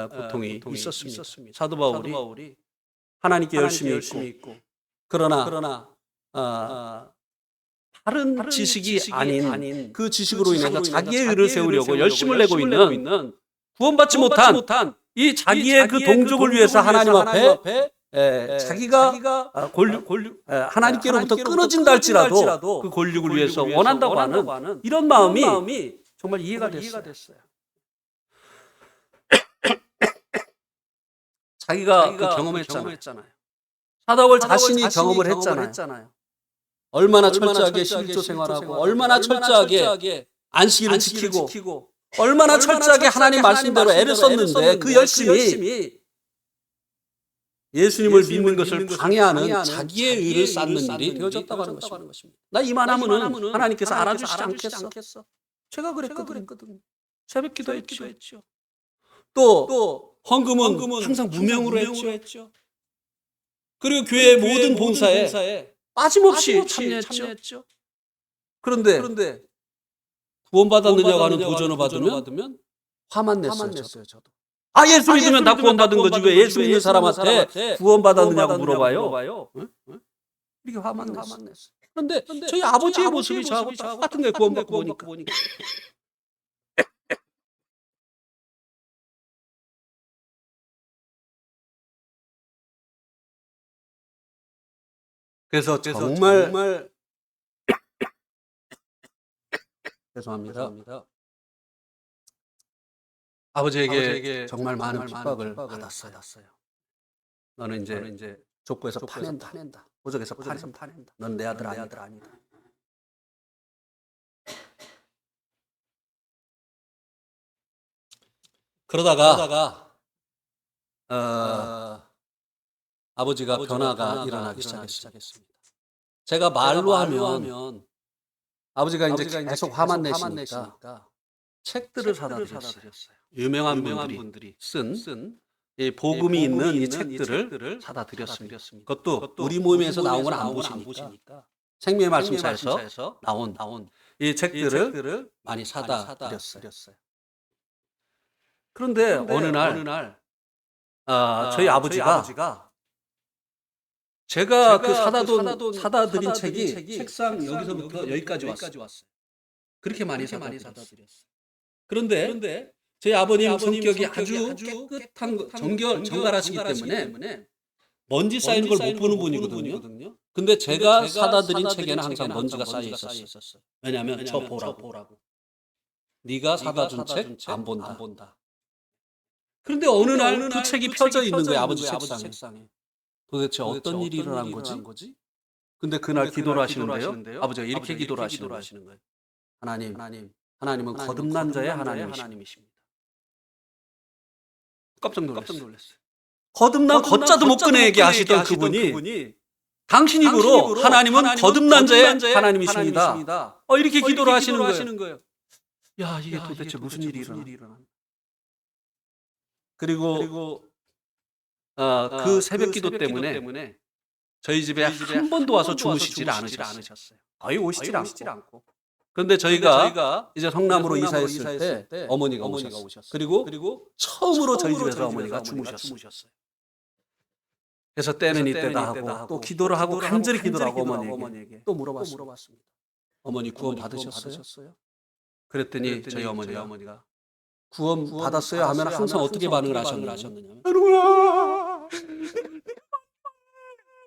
[SPEAKER 1] 고통이 있었습니다. 사도 바울이 하나님께 열심히 있고 그러나 다른 지식이 아닌 그 지식으로 인해서 자기의 의를 세우려고 열심을 내고 있는 구원받지 못한 이 자기의 그 동족을 위해서 하나님 앞에 자기가 하나님께로부터 끊어진다 할지라도 그 권력을 위해서 원한다고 하는 이런 마음이 정말 이해가 됐어요. 자기가 그 경험했잖아요. 사도 바울 자신이 경험을 했잖아요. 얼마나 철저하게 11조 생활하고 얼마나 철저하게 안식일을 지키고 얼마나 철저하게 하나님 말씀대로 애를 썼는데 그 열심이 예수님을 믿는 것을 방해하는 자기의 의를 쌓는 일이 되어졌다고 하는 것입니다. 나 이만하면 하나님께서 알아주시지 않겠어? 제가 그랬거든요. 새벽 기도했죠. 또 헌금은 항상 무명으로 했죠. 그리고 교회의 모든 봉사에 빠짐없이 참여했죠. 그런데 구원받았느냐고 하는 도전을 받으면 화만 냈어요. 저도. 예수 믿으면 다 구원받은 거지 왜 예수 믿는 사람한테 구원받았느냐고 물어봐요. 이렇게 화만 냈어요. 그런데 저희 아버지의 모습이 저하고 똑같은 거예요. 구원받고 보니까. 그래서 정말 죄송합니다. 아버지에게 정말 많은 핍박을 받았어요. 너는 이제 족보에서 파낸다. 보석에서 파낸다. 넌 내 아들 아니다. 그러다가 아버지가 변화가 일어나기 시작했습니다. 제가 말로 하면 아버지가 이제 계속 화만 내시니까 책들을 사다 드렸어요. 유명한 분들이 쓴 복음이 있는 이 책들을 사다 드렸습니다. 그것도 우리 모임에서 나온 건 안 보시니까 생명의 말씀사에서 나온 이 책들을 많이 사다 드렸어요. 그런데 어느 날 저희 아버지가 제가 그 사다 드린 책이 책상 여기서부터 여기까지 왔어요. 그렇게 많이 사다 드렸어요. 그런데 저희 아버님 성격이 아주 깨끗한 정갈하시기 때문에 먼지 쌓이는 걸 못 보는 분이거든요. 근데 제가 사다 드린 책에는 항상 먼지가 쌓여 있었어요. 왜냐하면 저 보라고. 네가 사다 준 책 안 본다. 그런데 어느 날 그 책이 펴져 있는 거예요. 아버지 책상에. 도대체 어떤 일이 일어난 거지? 근데 그날 기도를 하시는데요. 아버지가 이렇게 기도를 하시는 거예요. 하나님은 거듭난 자의 하나님이십니다. 깜짝 놀랐어요. 거듭난 걷자도 못 꺼내게 하시던 그분이 당신 입으로 하나님은 거듭난 자의 하나님이십니다. 이렇게 기도를 하시는 거예요. 야, 이게 도대체 무슨 일이 일어나? 그리고 그 새벽 기도 때문에 저희 집에 한 번도 와서 주무시질 않으셨어요. 거의 오시질 않고. 그런데 저희가 이제 성남으로 이사했을 때 어머니가 오셨어요. 그리고 처음으로 저희 집에서 어머니가 주무셨어요. 그래서 때는 이때다 하고 또 기도를 하고 간절히 기도를 하고 어머니에게 또 물어봤습니다. 어머니 구원 받으셨어요? 그랬더니 저희 어머니가 구원 받았어요 하면 항상 어떻게 반응을 하셨느냐.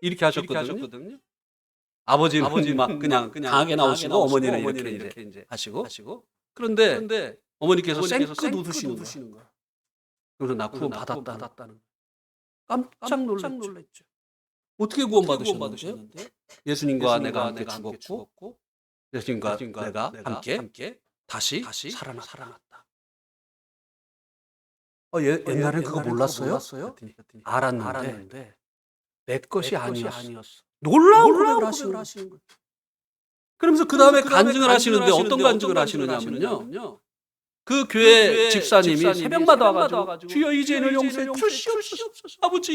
[SPEAKER 1] 이렇게 하셨거든요. 아버지는 막 그냥 강하게 나오시고 어머니는 이렇게 이제 하시고 그런데 어머니께서 생긋 웃으시는 거야. 그래서 나 구원 받았다는 깜짝 놀랐죠. 어떻게 구원 받으셨는데? 예수님과 내가 함께 죽었고 예수님과 내가 함께 다시 살아났다. 옛날엔 그거 몰랐어요? 그랬더니 알았는데 내 것이 아니었어. 놀라운 고백을 하시는 거예요. 그러면서 그 다음에 간증을 하시는데 어떤 간증을 하시느냐면요. 그 교회 집사님이 새벽마다 와가지고 주여 이 죄를 용서해 주시옵소서. 아버지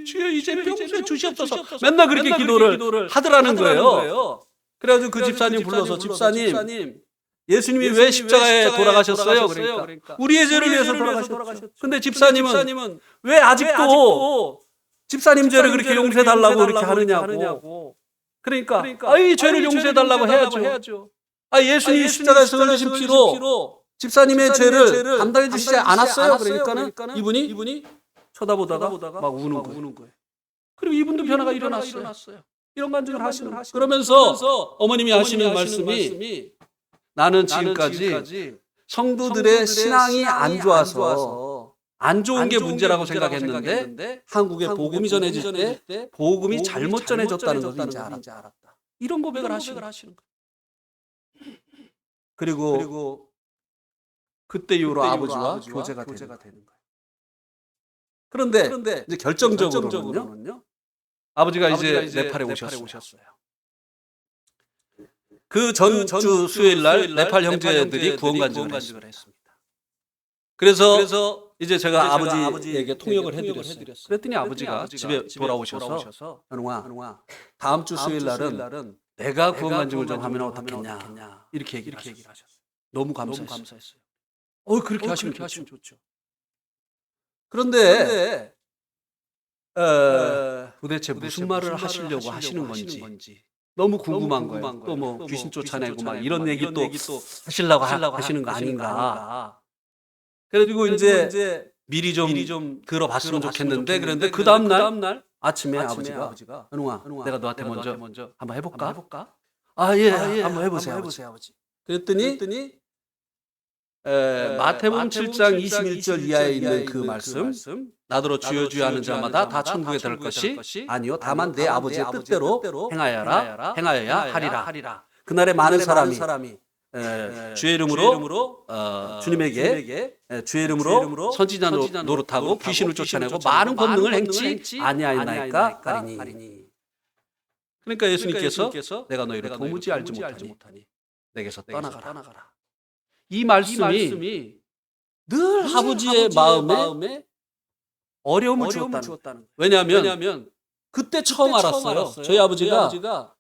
[SPEAKER 1] 주여 이 죄를 용서해 주시옵소서. 맨날 그렇게 기도를 하더라는 거예요. 그래가지고 그 집사님 불러서 집사님 예수님이 왜 십자가에 돌아가셨어요? 그러니까 우리의 죄를 위해서 돌아가셨죠. 근데 집사님은 왜 아직도 집사님 죄를 그렇게 용서해 달라고 그렇게 하느냐고. 그러니까 이 죄를 용서해 달라고 해야죠. 예수님이 십자가에서 흘리신 피로 집사님의 죄를 감당해 주시지 않았어요. 그러니까는 이분이 쳐다보다가 막 우는 거예요. 그리고 이분도 변화가 일어났어요. 이런 간증을 하시는 거예요. 그러면서 어머님이 하시는 말씀이 나는 지금까지 성도들의 신앙이 안 좋아서 안 좋은 게 문제라고 생각했는데 한국에 복음이 전해질 때 복음이 잘못 전해졌다는 것을 이제 알았다. 이런 고백을 하시는 거예요. 그리고 그때 이후로 아버지와 교제가 되는 거예요. 그런데 이제 결정적으로는요. 아버지가 이제 네팔에 오셨어요. 그 전주 수요일 날 네팔 형제들이 구원 간증을 했습니다. 그래서 이제 제가 아버지에게 통역을 해드렸어요. 그랬더니 아버지가 집에 돌아오셔서 현웅아 다음 주 수요일 날은 내가 구원 간증을 좀 하면 어떻겠냐 이렇게 얘기를 하셨어요. 너무 감사했어요. 그렇게 하시면 좋죠. 그런데 도대체 무슨 말을 하시려고 하시는 건지 너무 궁금한 거예요. 또 뭐 귀신 쫓아내고 막 이런 얘기 또 하시려고 하시는 거 아닌가. 그래가지고 이제 미리 좀 들어봤으면 좋겠는데 그런데 그 다음 날 아침에 아버지가 현웅아 내가 너한테 먼저 한번 해볼까? 예, 한번 해보세요 아버지. 그랬더니 마태복음 7장 21절 이하에 있는 그 말씀 나더러 주여 주여 하는 자마다 다 천국에 들어갈 것이 아니요 다만 내 아버지의 뜻대로 행하여야 하리라. 그날에 많은 사람이 주의 이름으로 주님에게 주의 이름으로 선지자 노릇하고 귀신을 쫓아내고 많은 권능을 행치 아니하였나이까 하리니. 그러니까 예수님께서 내가 너희를 도무지 알지 못하니 내게서 떠나가라. 이 말씀이 늘 아버지의 마음에 어려움을 주었다는 거예요. 왜냐하면 그때 처음 알았어요. 저희 아버지가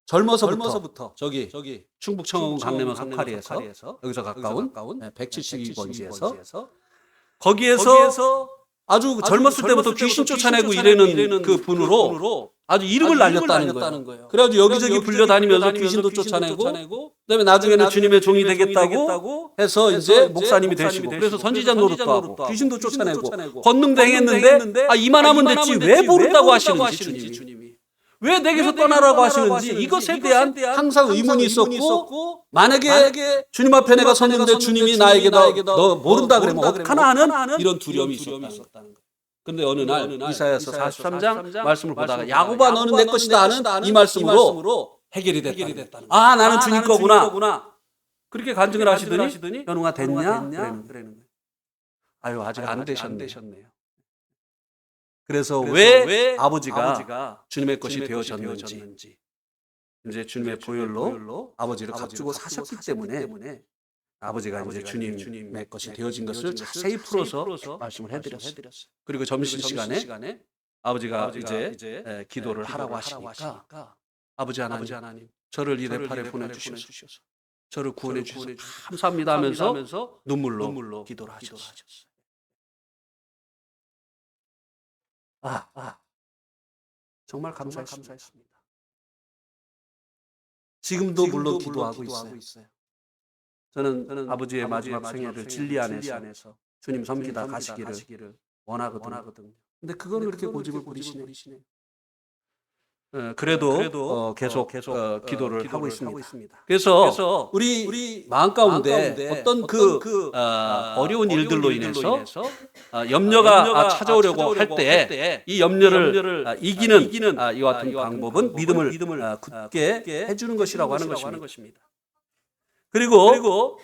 [SPEAKER 1] 젊어서부터 저기 충북 청원 강내면 석파리에서 여기서 가까운 172번지에서 거기에서 아주 젊었을 때부터 귀신 쫓아내고 이러는 그 분으로 아주 이름을 날렸다는 거예요. 그래가지고 여기저기 불려다니면서 귀신도 쫓아내고 그다음에 나중에는 주님의 종이 되겠다고 해서 이제 목사님이 되시고 그래서 선지자 노릇도 하고 귀신도 쫓아내고 권능도 행했는데 이만하면 됐지 왜 모른다고 하시는지 주님이 왜 내게서 떠나라고 하시는지 이것에 대한 항상 의문이 있었고 만약에 주님 앞에 내가 섰는데 주님이 나에게 너 모른다 그러면 어떡하나 하는 이런 두려움이 있었다는 거예요. 그런데 어느 날 이사야서 43장 말씀을 보다가 야곱아 너는 내 것이다 하는 이 말씀으로 해결이 됐다는 거예요. 나는 주님 거구나. 그렇게 간증을 하시더니 현웅아 됐냐? 그러는 거예요. 아직 안 되셨네요. 그래서 왜 아버지가 주님의 것이 되어졌는지 이제 주님의 보혈로 아버지를 값주고 사셨기 때문에 아버지가 이제 주님의 것이 되어진 것을 자세히 풀어서 말씀을 해드렸어요. 그리고 점심시간에 아버지가 이제 기도를 하라고 하시니까 아버지 하나님 저를 이 네팔에 보내주셔서 저를 구원해 주셔서 감사합니다 하면서 눈물로 기도를 하셨어요. 정말 감사했습니다. 지금도 물론 기도하고 있어요. 저는 아버지의 마지막 생애를 진리 안에서 주님 섬기다 가시기를 원하거든요. 근데 그걸 그렇게 고집을 부리시네요. 그래도 계속 기도를 하고 있습니다. 그래서 우리 마음 가운데 어떤 어려운 일들로 인해서 염려가 찾아오려고 할 때 이 염려를 이기는 이와 같은 방법은 믿음을 굳게 해주는 것이라고 하는 것입니다. 그리고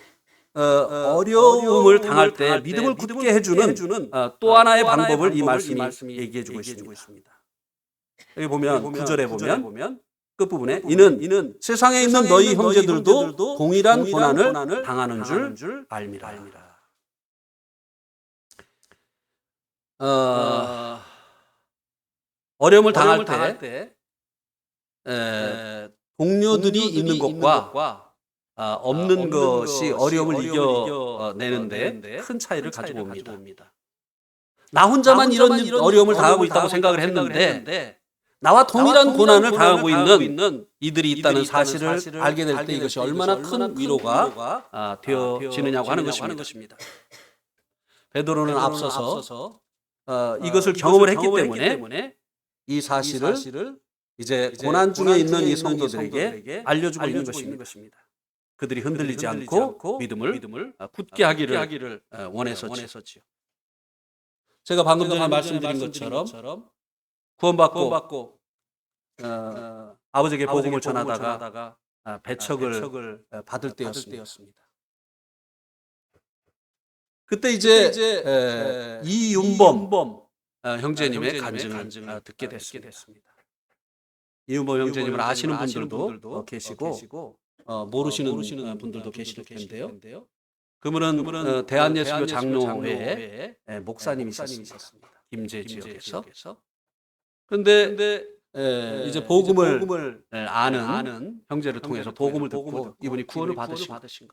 [SPEAKER 1] 어려움을 당할 때 믿음을 굳게 해주는 또 하나의 방법을 이 말씀이 얘기해 주고 있습니다. 여기 보면 9절에 보면 끝부분에 이는 세상에 있는 너희 형제들도 동일한 고난을 당하는 줄 알미라. 어려움을 당할 때 동료들이 있는 것과 없는 것이 어려움을 이겨내는데 큰 차이를 가지고 옵니다. 나 혼자만 이런 어려움을 당하고 있다고 생각을 했는데 나와 동일한 고난을 당하고 있는 이들이 있다는 사실을 알게 될 때 이것이 얼마나 큰 위로가 되어지느냐고 하는 것입니다. 베드로는 앞서서 이것을 경험을 했기 때문에 이 사실을 이제 고난 중에 있는 이 성도들에게 알려주고 있는 것입니다. 그들이 흔들리지 않고 믿음을 굳게 하기를 원했었지요. 제가 방금 전에 말씀드린 것처럼 구원받고 아버지에게 복음을 전하다가 배척을 받을 때였습니다. 그때 이제 이윤범 형제님의 간증을 듣게 됐습니다. 이윤범 형제님을 아시는 분들도 계시고 모르시는 분들도 계실 텐데요. 그분은 대한예수교 장로회의 목사님이셨습니다. 김제 지역에서. 그런데 이제 복음을 아는 형제를 통해서 복음을 듣고 이분이 구원을 받으신 거예요.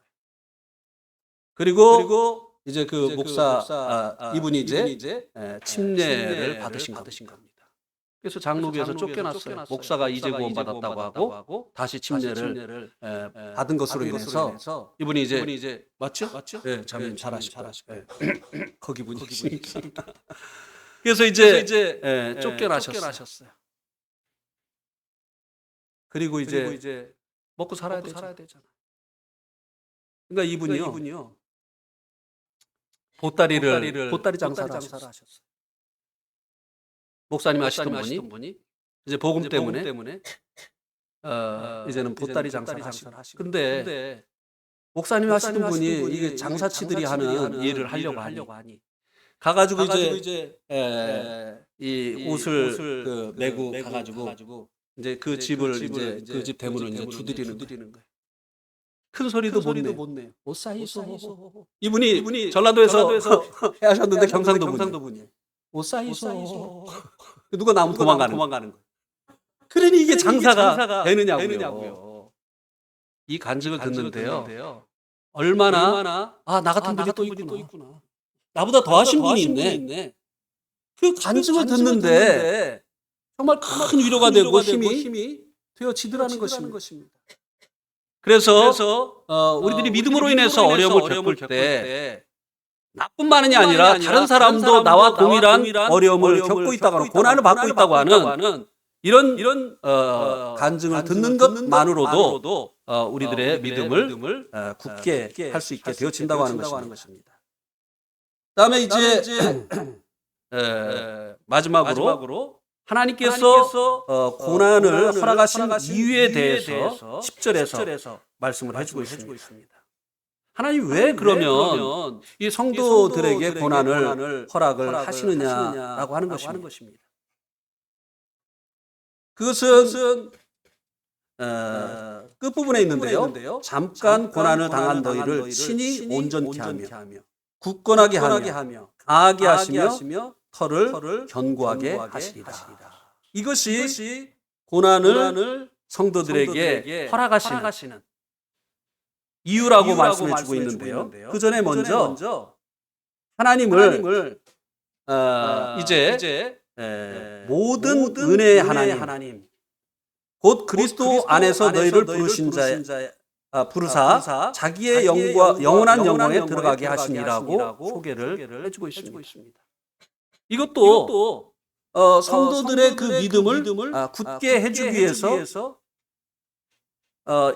[SPEAKER 1] 그리고 이제 그 목사 이분이 이제 침례를 받으신 겁니다. 그래서 장로교에서 쫓겨났어요. 목사가 이제 구원받았다고 하고 다시 침례를 받은 것으로 인해서 이분이 이제 맞죠? 네, 참 잘하시고 거기 분이십니다. 그래서 이제 쫓겨나셨어요. 그리고 이제 먹고 살아야 되잖아요. 그러니까 이분이요 보따리 장사를 하셨어요. 목사님 하시던 분이 이제 복음 때문에 이제는 보따리 장사를 하시고 근데 목사님 하시던 분이 이게 장사치들이 하는 일을 하려고 하니 가가지고 이제 이 옷을 그 메고 가가지고 이제 그 집을 이제 그 집 대문을 이제 두드리는 거예요. 큰 소리도 못 내요. 옷 사이소. 이분이 전라도에서 하셨는데 경상도 분이에요. 옷 사이소. 누가 나오면 도망가는 거예요. 그러니 이게 장사가 되느냐고요. 이 간증을 듣는데요. 얼마나 나 같은 분이 또 있구나. 나보다 더 하신 분이 있네. 그 간증을 듣는데 정말 큰 위로가 되고 힘이 되어지더라는 것입니다. 그래서 우리들이 믿음으로 인해서 어려움을 겪을 때 나뿐만이 아니라 다른 사람도 나와 동일한 어려움을 겪고 있다거나 고난을 받고 있다고 하는 이런 간증을 듣는 것만으로도 우리들의 믿음을 굳게 할 수 있게 되어진다고 하는 것입니다. 그다음에 이제 마지막으로 하나님께서 고난을 허락하신 이유에 대해서 10절에서 말씀을 해주고 있습니다. 하나님 왜 그러면 이 성도들에게 고난을 허락을 하시느냐라고 하는 것입니다. 그것은 끝부분에 있는데요. 잠깐 고난을 당한 너희를 친히 온전케 하며 굳건하게 하며 강하게 하시며 털을 견고하게 하시리라. 이것이 고난을 성도들에게 허락하시는 이유라고 말씀해 주고 있는데요. 그 전에 먼저 하나님을 이제 모든 은혜의 하나님 곧 그리스도 안에서 너희를 부르사 자기의 영원한 영광에 들어가게 하시니라고 소개를 해주고 있습니다. 이것도 성도들의 그 믿음을 굳게 해주기 위해서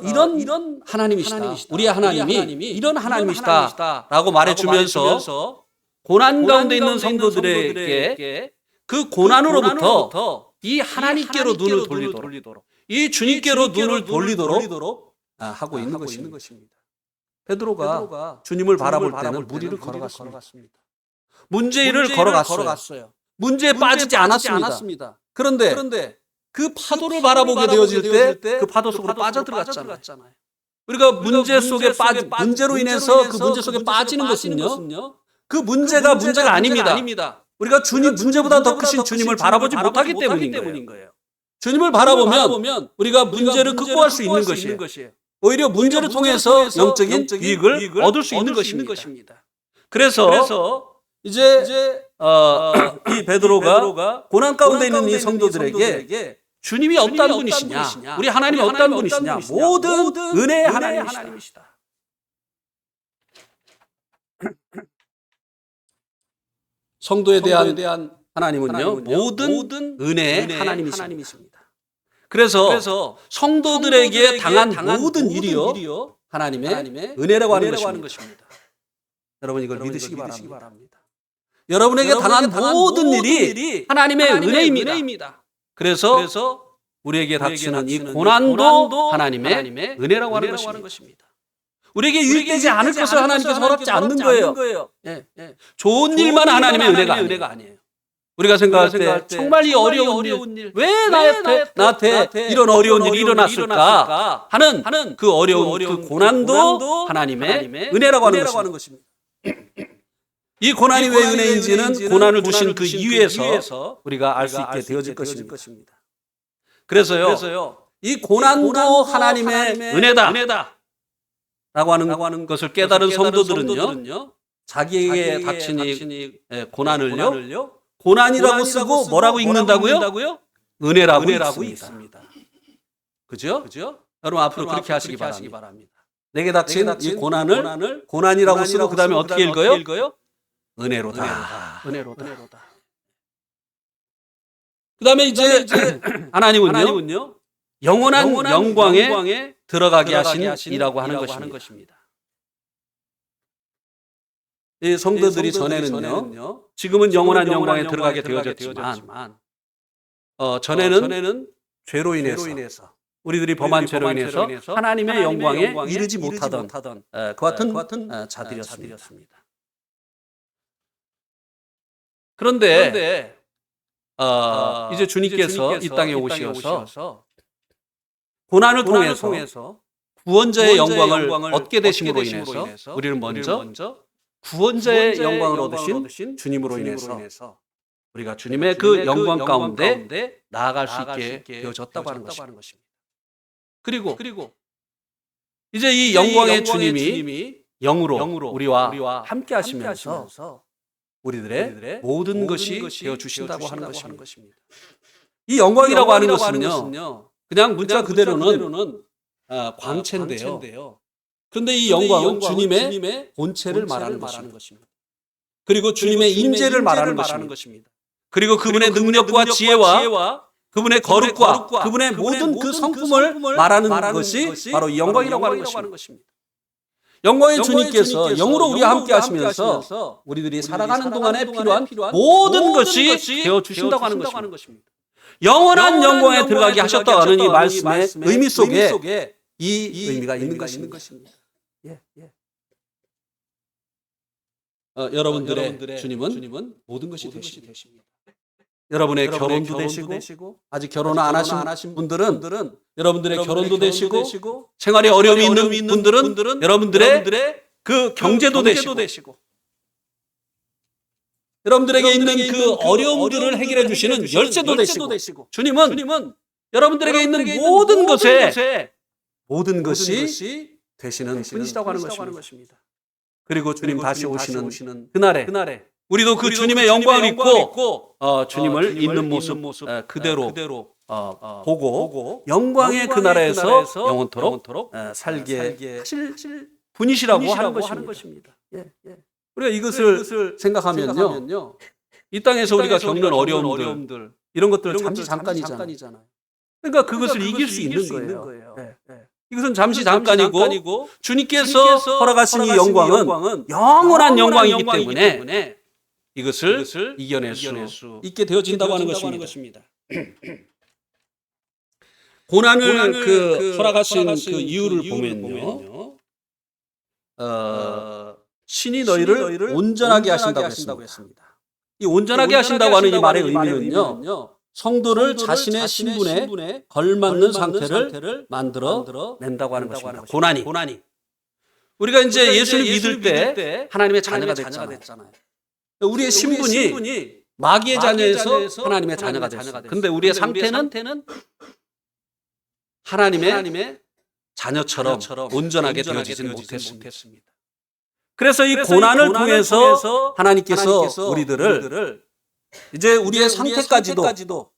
[SPEAKER 1] 이런 하나님이시다. 우리의 하나님이 이런 하나님이시다 라고 말해주면서 고난 가운데 있는 성도들에게 그 고난으로부터 이 하나님께로 눈을 돌리도록 이 주님께로 눈을 돌리도록 하고 있는 것입니다. 베드로가 주님을 바라볼 때는 무리를 걸어갔습니다. 문제를 걸어갔어요. 문제에 빠지지 않았습니다. 그런데 그 파도를 바라보게 되어질 때 그 파도 속으로 빠져들어갔잖아요. 우리가 문제로 인해서 그 문제 속에 빠지는 것은요, 그 문제가 아닙니다. 우리가 문제보다 더 크신 주님을 바라보지 못하기 때문인 거예요. 주님을 바라보면 우리가 문제를 극복할 수 있는 것이에요. 오히려 문제를 통해서 영적인 유익을 얻을 수 있는 것입니다. 그래서 이제 이 베드로가 고난 가운데 있는 이 성도들에게 주님이 어떤 분이시냐, 우리 하나님이 어떤 분이시냐, 모든 은혜의 하나님이시다. 성도에 대한 하나님은요, 모든 은혜의 하나님이십니다. 그래서 성도들에게 당한 모든 일이요, 하나님의 은혜라고 하는 것입니다. 여러분 이걸 믿으시기 바랍니다. 여러분에게 당한 모든 일이 하나님의 은혜입니다. 그래서 우리에게 닥치는 이 고난도 하나님의 은혜라고 하는 것입니다. 우리에게 유익되지 않을 것을 하나님께서 허락지 않는 거예요. 좋은 일만 하나님의 은혜가 아니에요. 우리가 생각할 때 정말 이 어려운 일, 왜 나한테 이런 어려운 일이 일어났을까 하는 그 어려운 그 고난도 하나님의 은혜라고 하는 것입니다. 이 고난이 왜 은혜인지는 고난을 주신 그 이유에서 우리가 알 수 있게 되어질 것입니다. 그래서요, 이 고난도 하나님의 은혜다 라고 하는 것을 깨달은 성도들은요, 자기에게 닥친 이 고난을요, 고난이라고 쓰고 뭐라고 읽는다고요? 은혜라고 읽습니다. 그죠? 여러분 앞으로 그렇게 하시기 바랍니다. 내게 닥친 이 고난을 고난이라고 쓰고 그 다음에 어떻게 읽어요? 은혜로다. 그 다음에 이제 하나님은요, 영원한 영광에 들어가게 하신이라고 하는 것입니다. 이 성도들이 전에는요, 지금은 영원한 영광에 들어가게 되어졌지만, 전에는 죄로 인해서 우리들이 범한 죄로 인해서 하나님의 영광에 이르지 못하던 그 같은 자들이었습니다. 그런데 이제 주님께서 이 땅에 오셔서 고난을 통해서 구원자의 영광을 얻게 되심으로 인해서 우리는 먼저 구원자의 영광을 얻으신 주님으로 인해서 우리가 주님의 그 영광 가운데 나아갈 수 있게 되어졌다고 하는 것입니다. 그리고 이제 이 영광의 주님이 영으로 우리와 함께 하시면서 우리들의 모든 것이 되어주신다고 하는 것입니다. 이 영광이라고 하는 것은요, 그냥 문자 그대로는 광채인데요. 그런데 이 영광은 주님의 본체를 말하는 것입니다. 그리고 주님의 임재를 말하는 것입니다. 그리고 그분의 능력과 지혜와 그분의 거룩과 그분의 모든 그 성품을 말하는 것이 바로 이 영광이라고 하는 것입니다. 영광의 주님께서 영으로 우리와 함께 하시면서 우리들이 살아가는 동안에 필요한 모든 것이 되어주신다고 하는 것입니다. 영원한 영광에 들어가게 하셨다고 하는 이 말씀의 의미 속에 이 의미가 있는 것입니다. 여러분들의 주님은 모든 것이 되십니다. 여러분의 결혼도 되시고 아직 결혼 안 하신 분들은 여러분들의 결혼도 되시고 생활에 어려움이 있는 분들은 여러분들의 그 경제도 되시고 여러분들에게 있는 그 어려움들을 해결해 주시는 열쇠도 되시고 주님은 여러분들에게 있는 모든 것에 모든 것이 되시는 분이시라고 하는 것입니다. 그리고 주님 다시 오시는 그날에 우리도 그 주님의 영광을 입고 주님을 있는 모습 그대로 보고 영광의 그 나라에서 영원토록 살게 하실 분이시라고 하는 것입니다. 우리가 이것을 생각하면요, 이 땅에서 우리가 겪는 어려움들 이런 것들 잠시 잠깐이잖아요. 그러니까 그것을 이길 수 있는 거예요. 이것은 잠시 잠깐이고 주님께서 허락하신 이 영광은 영원한 영광이기 때문에 이것을 이겨낼 수 있게 되어진다고 하는 것입니다. 고난을 허락하신 그 이유를 보면요, 신이 너희를 온전하게 하신다고 했습니다. 이 온전하게 하신다고 하는 이 말의 의미는요, 성도를 자신의 신분에 걸맞는 상태를 만들어 낸다고 하는 것입니다. 고난이. 우리가 이제 예수를 믿을 때 하나님의 자녀가 됐잖아요. 우리의 신분이 마귀의 자녀에서 하나님의 자녀가 됐어요. 그런데 우리의 상태는 하나님의 자녀처럼 온전하게 되어지지 못했습니다. 그래서 이 고난을 통해서 하나님께서 우리들을 이제 우리의 상태까지도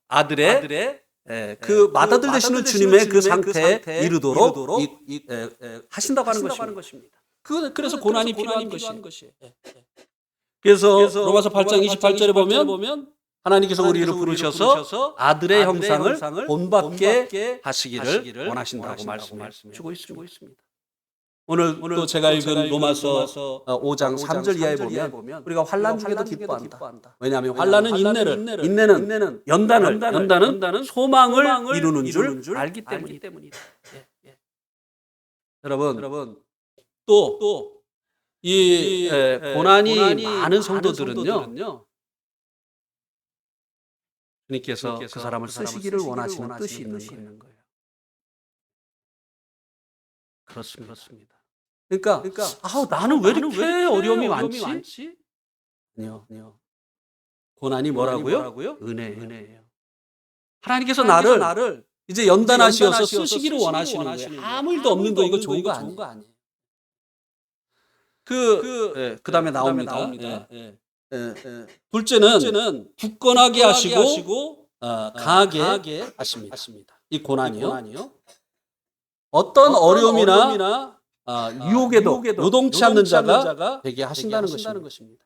[SPEAKER 1] 아들의 그 맏아들 되시는 주님의 그 상태에 이르도록 하신다고 하는 것입니다. 그래서 고난이 필요한 것이에요. 그래서 로마서 8장 28절에 보면 하나님께서 우리를 부르셔서 아들의 형상을 본받게 하시기를 원하신다고 말씀해 주고 있습니다. 오늘 또 제가 읽은 로마서 5장 3절 이하에 보면 우리가 환난 중에도 기뻐한다. 왜냐하면 환난은 인내는 연단은 소망을 이루는 줄 알기 때문이다. 여러분 또 이 고난이 많은 성도들은요, 주님께서 그 사람을 쓰시기를 원하시는 뜻이 있는 거예요. 그렇습니다. 그러니까 나는 왜 이렇게 어려움이 많지? 아니요. 고난이 뭐라고요? 은혜예요. 하나님께서 나를 이제 연단하시어서 쓰시기를 원하시는 거예요. 아무 일도 없는 거 이거 좋은 거 아니에요. 그 다음에 나옵니다. 둘째는 굳건하게 하시고 강하게 하십니다. 이 고난이요. 어떤 어려움이나 유혹에도 요동치 않는 자가 되게 하신다는 것입니다.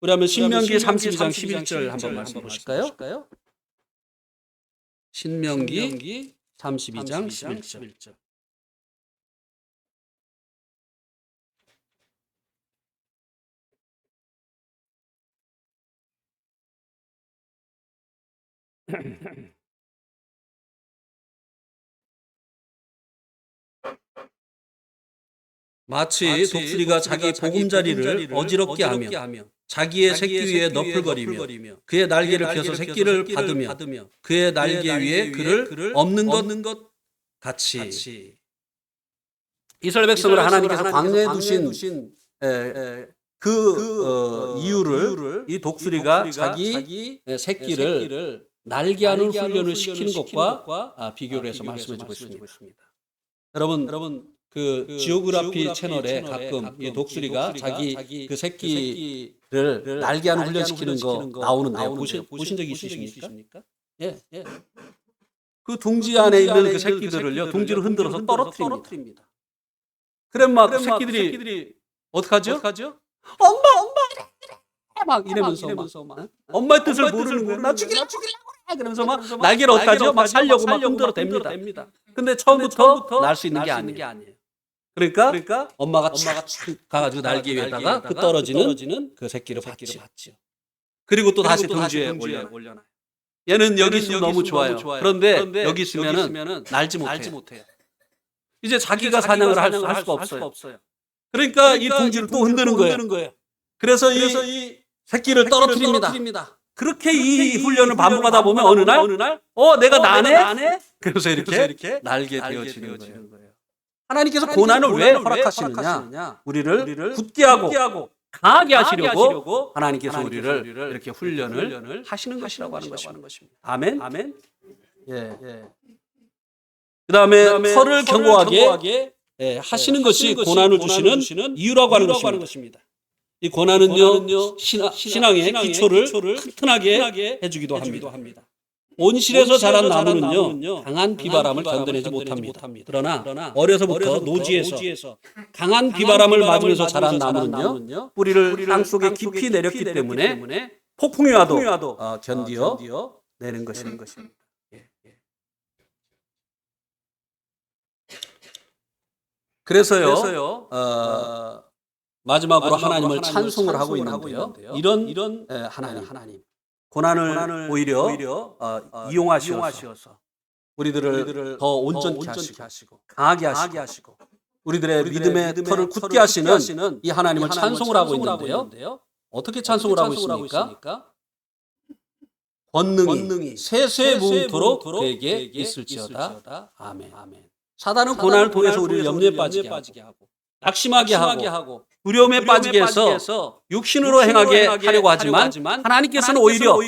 [SPEAKER 1] 우리 한번 신명기 32장 11절 한번 말씀 보실까요? 신명기 32장 11절. 마치 독수리가 자기 보금자리를 어지럽게 하며 자기의 새끼 위에 너풀거리며 그의 날개를 펴서 새끼를 받으며 그의 날개 위에 그를 엎는 것 같이 이스라엘 백성을 하나님께서 광야에 두신 이유를 이 독수리가 자기 새끼를 날개하는 훈련을 시키는 것과 비교를 해서 말씀해 주고 있습니다. 여러분 그 지오그라피 채널에 가끔 이 독수리가 자기 그 새끼를 날개하는 훈련시키는 거 나오는데요. 보신 적이 있으십니까? 예. 그 둥지 안에 있는 그 새끼들을요, 둥지를 흔들어서 떨어뜨립니다. 그럼 막 그 새끼들이 어떡하죠? 엄마 막 이러면서 막 엄마의 뜻을 모르는 거예요. 나 죽이려고 그러면서 막 날개를 어떡하죠? 막 살려고 막 흔들어 댑니다. 근데 처음부터 날 수 있는 게 아니에요. 그러니까 엄마가 가가지고 날개 위에다가 그 떨어지는 그 새끼를 받지요. 그리고 또 다시 둥지에 올려놔요. 얘는 여기 있으면 너무 좋아요. 그런데 여기 있으면은 날지 못해요. 이제 자기가 사냥을 할 수가 없어요. 그러니까 이 둥지를 또 흔드는 거예요. 그래서 이 새끼를 떨어뜨립니다. 그렇게 이 훈련을 반복하다 보면 어느 날 내가 나네? 그래서 이렇게 날게 되어지는 거예요. 하나님께서 고난을 왜 허락하시느냐? 우리를 굳게 하고 강하게 하시려고 하나님께서 우리를 이렇게 훈련을 하시는 것이라고 하는 것입니다. 아멘. 예. 그다음에 혀를 견고하게 하시는 것이 고난을 주시는 이유라고 하는 것입니다. 이 고난은요, 신앙의 기초를 튼튼하게 해주기도 합니다. 온실에서 자란 나무는요, 강한 비바람을 견뎌내지 못합니다. 그러나 어려서부터 노지에서 강한 비바람을 맞으면서 자란 나무는요, 뿌리를 땅 속에 깊이 내렸기 때문에 폭풍이 와도 견디어 내는 것입니다. 그래서요, 마지막으로 하나님을 찬송을 하고 있는데요. 이런 하나님. 고난을 오히려 이용하셔서 우리들을 더 온전케 하시고 강하게 하시고 우리들의 믿음의 터를 굳게 하시는 이 하나님을 찬송을 하고 있는데요. 어떻게 찬송을 하고 있습니까? 권능이 세세 무음토록 그에게 있을지어다. 아멘. 사단은 고난을 통해서 우리를 염려에 빠지게 하고 낙심하게 하고 두려움에 빠지게 해서 육신으로 행하게 하려고 하지만 하나님께서는 오히려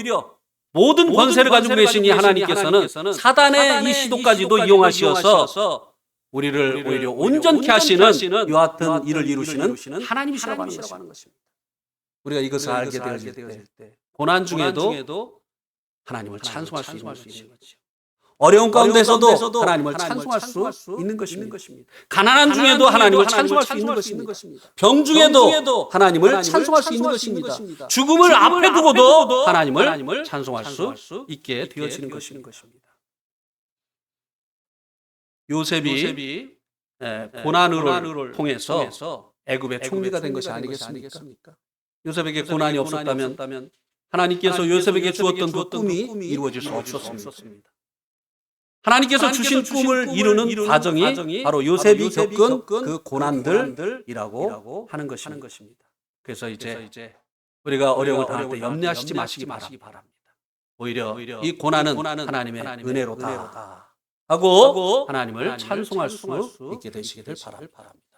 [SPEAKER 1] 모든 권세를 가지고 계신 이 하나님께서는 사단의 이 시도까지도 이용하셔서 우리를 오히려 온전케 하시는 이와 같은 일을 이루시는 하나님이시라고 하는 것입니다. 우리가 이것을 알게 되어질 때 고난 중에도 하나님을 찬송할 수 있는 것이죠. 어려운 가운데서도 하나님을 찬송할 수 있는 것입니다. 가난한 중에도 하나님을 찬송할 수 있는 것입니다. 병 중에도 하나님을 찬송할 수 있는 것입니다. 죽음을 앞에 두고도 하나님을 찬송할 수 있게 되어지는 것입니다. 요셉이 고난을 통해서 애굽의 총리가 된 것이 아니겠습니까? 요셉에게 고난이 없었다면 하나님께서 요셉에게 주었던 그 꿈이 이루어질 수 없었습니다. 하나님께서 주신 꿈을 이루는 과정이 바로 요셉이 겪은 그 고난들이라고 하는 것입니다. 그래서 이제 우리가 어려움을 당할 때 염려하시지 마시기 바랍니다. 오히려 이 고난은 하나님의 은혜로다 하고 하나님을 찬송할 수 있게 되시기를 바랍니다.